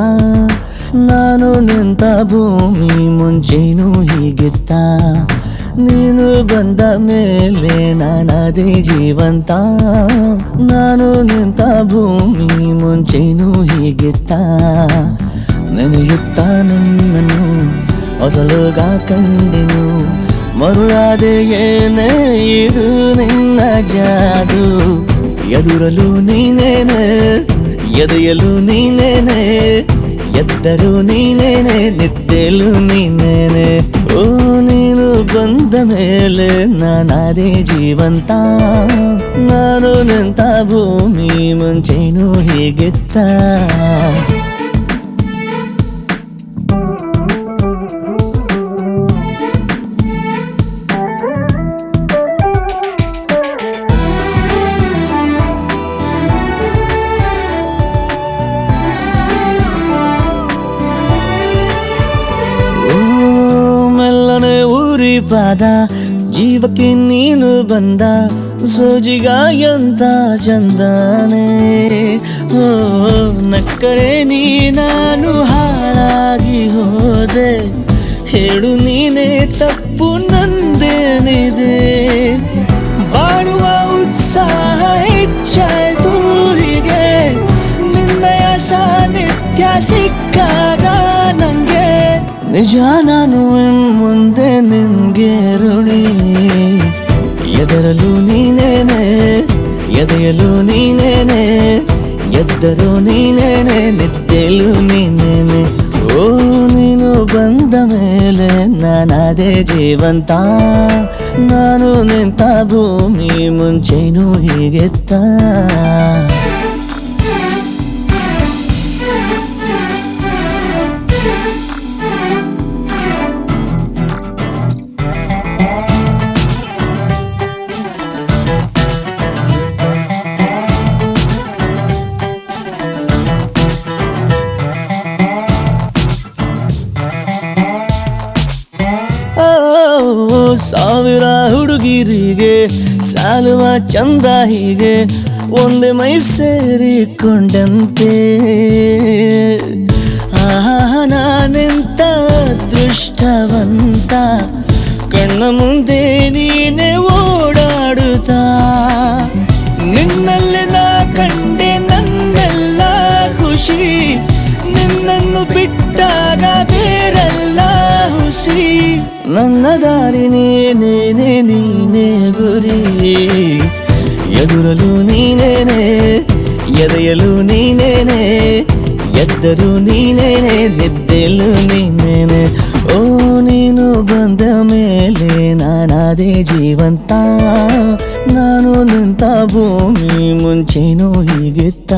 ನಾನು ನಿಂತ ಭೂಮಿ ಮುಂಚೆನೂ ಹೀಗಿತ್ತ ನೀನು ಬಂದ ಮೇಲೆ ನಾನಾದೆ ಜೀವಂತ ನಾನು ನಿಂತ ಭೂಮಿ ಮುಂಚೆನೂ ಹೀಗಿತ್ತ ನೆನೆಯುತ್ತ ನಿನ್ನನ್ನು ಹೊಸಲೋಗ ಕಂಡೆನು ಮರುಳಾದೆ ಏನೇ ಇದು ನಿನ್ನ ಜಾದು ಎದುರಲು ನೀನೇನೆ ಎದೆಯಲು ನೀನೇನೆ ಎದ್ದರು ನೀನೇನೆ ನಿದ್ದೆಲು ನೀನೇನೆ ಓ ನೀನು ಬಂದ ಮೇಲೆ ನಾನಾದೆ ಜೀವಂತ ನಾನು ನಿಂತ ಭೂಮಿ ಮುಂಚೆನೂ ಹೀಗಿತ್ತ ಪಾದ ಜೀವಕ್ಕೆ ನೀನು ಬಂದ ಸೋಜಿಗ ಎಂತ ಚಂದನೆ ಓ ನಕ್ಕರೆ ನೀ ನಾನು ಹಾಳಾಗಿ ಹೋದೆ ಹೇಳು ನೀನೇ ತಪ್ಪು ನಂದೇನಿದೆ ಬಾಳುವ ಉತ್ಸಾಹ ಹೆಚ್ಚಾಯ್ತು ಹೀಗೆ ನಿನ್ನಯ ಸಾನ್ನಿಧ್ಯ ಸಿಕ್ಕಾಗ ನಂಗೆ ನಿಜ ನಾನು ಮುಂದೆ ನಿನ್ಗೆ ಋಣಿ ಎದರಲು ನೀನೇನೆ ಎದೆಯಲು ನೀನೇನೆ ಎದ್ದರು ನೀನೇನೆ ನಿದ್ದೆಲು ನೀನೇನೆ ಓ ನೀನು ಬಂದ ಮೇಲೆ ನಾನಾದೆ ಜೀವಂತ ನಾನು ನಿಂತ ಭೂಮಿ ಮುಂಚೆನೂ ಹೀಗೆತ್ತ ಸಾವಿರ ಹುಡುಗಿರಿಗೆ ಸಾಲುವ ಚಂದ ಹೀಗೆ ಒಂದೇ ಮೈ ಸೇರಿಕೊಂಡಂತೆ ಆಹಾ ನಾನೆಂತ ಅದೃಷ್ಟವಂತ ಕಣ್ಣ ಮುಂದೆ ನೀನೆ ಓಡಾಡುತ್ತಾ ನಿನ್ನಲ್ಲಿ ನಾ ಕಂಡೆ ನನ್ನೆಲ್ಲ ಖುಷಿ ನಿನ್ನನ್ನು ಬಿಟ್ಟಾಗ ಬೇರೆಲ್ಲ ಹುಸಿ ನನ್ನ ದಾರಿ ನೀನೇ ನೀನೇ ಗುರಿ ಎದುರಲು ನೀನೇನೆ ಎದೆಯಲು ನೀನೇನೆ ಎದ್ದರು ನೀನೇನೆ ನಿದ್ದೆಲು ನೀನೇನೆ ಓ ನೀನು ಬಂದ ಮೇಲೆ ನಾನಾದೆ ಜೀವಂತ ನಾನು ನಿಂತ ಭೂಮಿ ಮುಂಚೆನೂ ಹೀಗಿತ್ತ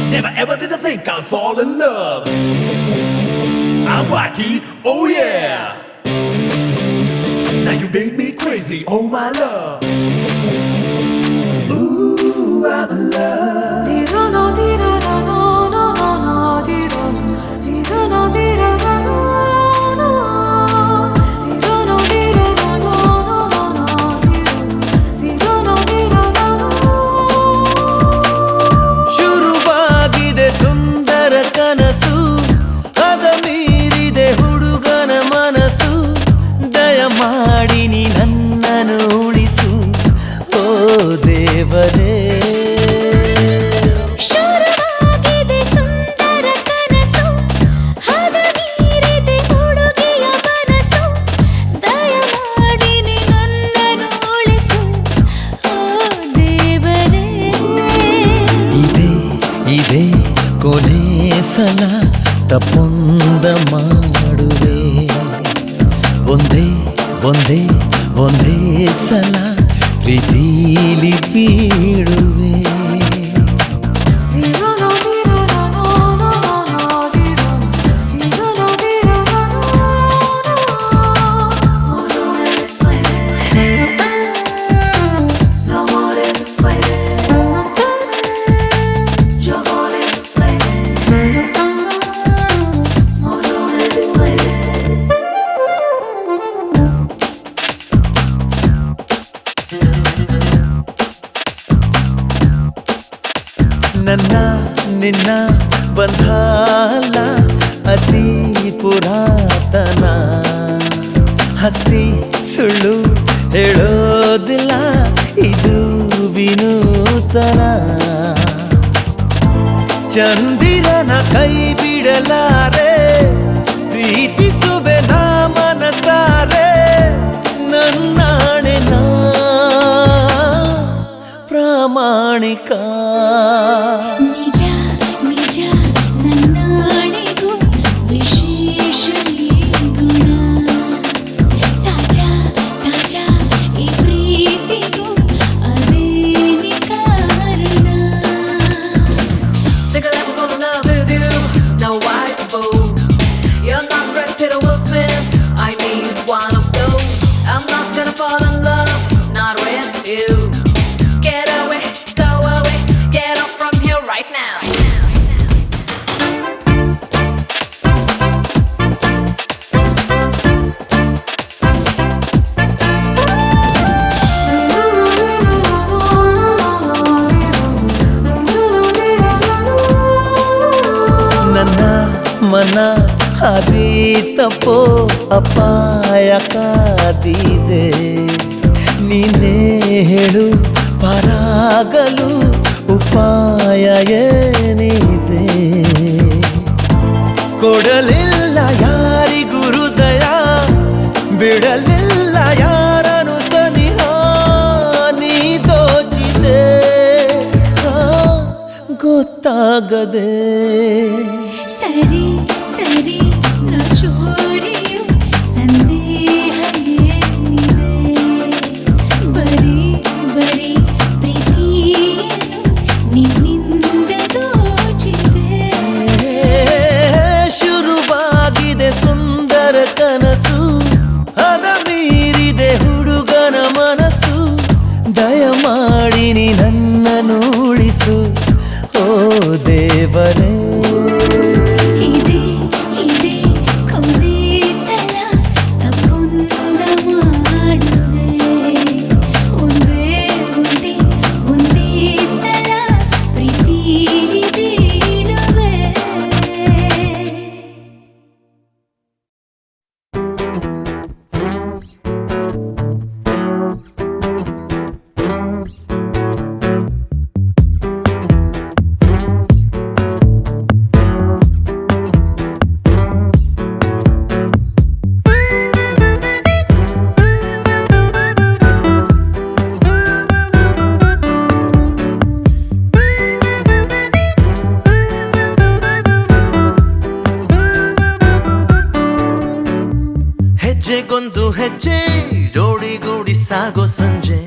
Never ever did I think I'd fall in love. I'm wacky, oh yeah. Now you made me crazy, oh my love. Ooh, I'm in love. ಶುರುವಾಗಿದೆ ಸುಂದರ ಕನಸು ಅದ ಮೀರಿದೆ ಹುಡುಗನ ಮನಸ್ಸು ದಯಮಾಡಿ ನೀ ನನ್ನನ್ನು ಉಳಿಸು ಓ ದೇವರೇ ಶುರುವಾಗಿದೆ ಸುಂದರ ಕನಸು ಹದ ಮೀರಿದೆ ಹುಡುಗಿಯ ಮನಸ್ಸು ದಯಮಾಡಿ ನೀ ನನ್ನನ್ನು ಉಳಿಸು ಓ ದೇವರೇ ಇದೇ ಇದೇ ಕೊನೆ ಸಲ ತಪ್ಪೊಂದ ಮಾಡುವೆ ಒಂದೇ ಒಂದೇ ಒಂದೇ ಸಲ ಪ್ರೀತಿಲಿ ಬೀಳುವೆ ನಿನ್ನ ಬಂಧಾಲ ಅತಿ ಪುರಾತನ ಹಸಿ ಸುಳ್ಳು ಹೇಳೋದಿಲ್ಲ ಇದು ವಿನೂತನ ಚಂದಿರನ ಕೈ ಬಿಡಲಾರೆ ಪ್ರೀತಿಸುವೆ ನಾ ಮನಸಾರೆ ನನ್ನಾಣೆ ನಾ ಪ್ರಾಮಾಣಿಕ ನಿಜ ನಿಜ ನನ್ನಾಣೆಗೂ ವಿಶೇಷ ಗುಣ ತಾಜಾ ತಾಜಾ ಈ ಪ್ರೀತಿಗೂ ಅದೇನಿ ಕಾರಣ Take a lap for the love with you. No white boat. You're not Brad Pitt or Will Smith. I need one of those. I'm not gonna fall in love, not with you. Get away, go away, get off from here right now. ನನ್ನ ಮನ ಹಾದಿ ತಪ್ಪೋ ಅಪಾಯ ಕಾದಿದೆ ನೀನೇ ಹೇಳು ಪಾರಾಗಲು ಉಪಾಯ ಏನಿದೆ ಕೊಡಲಿಲ್ಲ ಯಾರಿಗೂ ಹೃದಯ ಬಿಡಲಿಲ್ಲ ಯಾರನು ಸನಿಹ ನೀ ದೋಚಿದೆ ಗೊತ್ತಾಗದೆ ಸರಿ ಸರಿ ನ ಚೋರಿಯು ಸಂದೇಹ ಏನಿದೆ ಬರೀ ಬರೀ ಪ್ರೀತಿಯನ್ನು ನಿನ್ನಿಂದ ದೋಚಿದೆ ಶುರುವಾಗಿದೆ ಸುಂದರ ಕನಸು ಅದ ಮೀರಿದೆ ಹುಡುಗನ ಮನಸ್ಸು ದಯಮಾಡಿ ನೀ ನನ್ನನ್ನು ಉಳಿಸು ಓ ದೇವರೇ ಇದೆ ಇದೆ ಕೊನೆ ಸಲ ತಪ್ಪೊಂದ ಮಾಡುವೆ ಒಂದೇ ಒಂದೇ ಒಂದೇ ಸಲ ಪ್ರೀತಿ ಬೀಳುವೆ ಹೆಜ್ಜೆಗೊಂದು ಹೆಜ್ಜೆ ಜೋಡಿಗೂಡಿ ಸಾಗೋ ಸಂಜೆ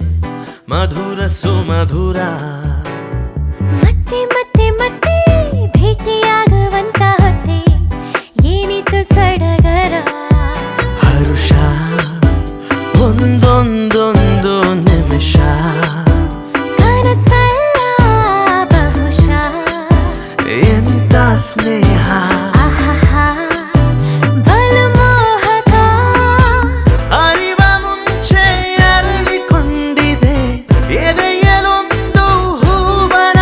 ಮಧುರ ಸುಮಧುರ ಮತ್ತೆ ಮತ್ತೆ ಮತ್ತೆ ಭೇಟಿಯಾಗುವಂತ ಹೊತ್ತೆ ಏನಿತು ಸಡಗರ ಹರುಷ ಒಂದೊಂದೊಂದು ನಿಮಿಷ ಕನಸಲ್ಲ ಬಹುಶಃ ಎಂತ ಸ್ನೇಹ ಆಹಾಹಾ ಬಲು ಮೋಹಕ ಅರಿವ ಮುಂಚೆ ಅರಳಿಕೊಂಡಿದೆ ಎದೆಯಲೊಂದು ಹೂವನ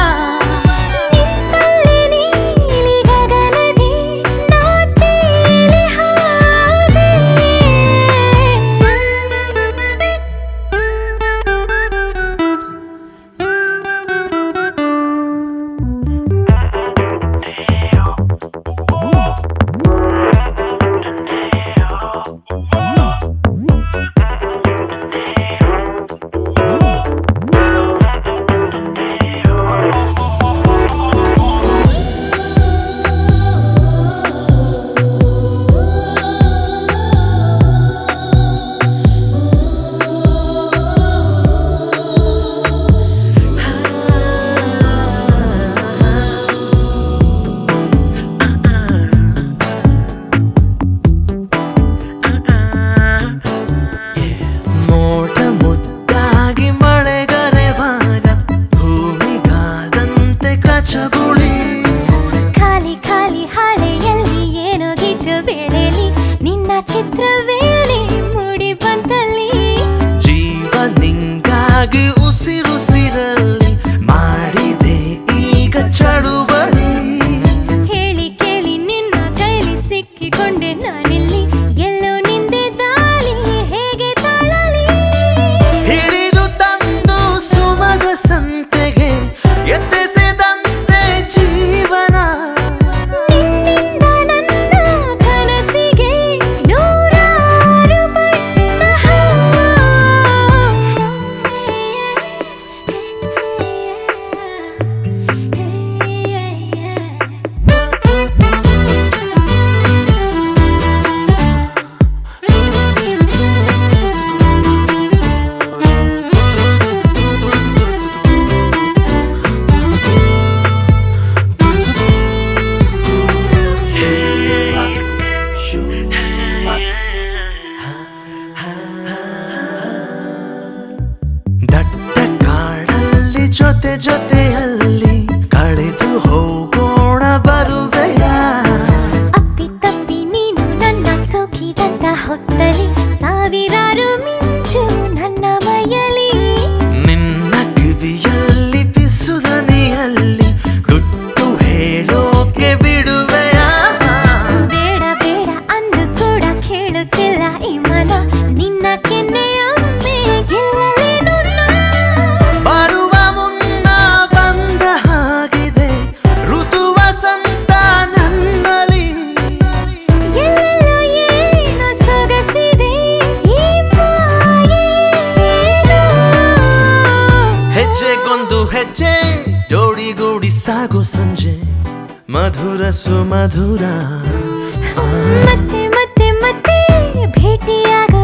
ಜೊತೆ ಜೊತೆಯಲ್ಲಿ ಕಳೆದು ಹೋಗೋಣ ಬರುವೆಯಾ ಅಪ್ಪಿ ತಪ್ಪಿ ನೀನು ನನ್ನ ಸೋಕಿದಂತ ಹೊತ್ತಲಿ ಸಾವಿರಾರು ಮಿಂಚು ನನ್ನ ಮೈಯಲಿ ನಿನ್ನ ಕಿವಿಯಲ್ಲಿ ಪಿಸುದನಿಯಲ್ಲಿ ಗುಟ್ಟು ಹೇಳೋಕೆ ಬಿಡುವೆಯಾ ಬೇಡ ಬೇಡ ಅಂದು ಕೂಡ ಕೇಳುತ್ತಿಲ್ಲ ಈ ಮನ ನಿನ್ನ ಕೆನ್ನೆಯೊಮ್ಮೆ ಗೆಲ್ಲಲೇನು ನಾ? ಬರುವ ಮುನ್ನ ಬಂದ ಹಾಗಿದೆ ಋತು ವಸಂತ ನನ್ನಲ್ಲಿ ಎಲ್ಲೆಲ್ಲೋ ಏನೋ ಸೊಗಸಿದೆ ಈ ಮಾಯೇನೋ. ಹೆಜ್ಜೆಗೊಂದು ಹೆಜ್ಜೆ ಜೋಡಿಗೂಡಿ ಸಾಗೋ ಸಂಜೆ ಮಧುರ ಸುಮಧುರ ಮತ್ತೆ ಮತ್ತೆ ಮತ್ತೆ ಭೇಟಿಯಾಗ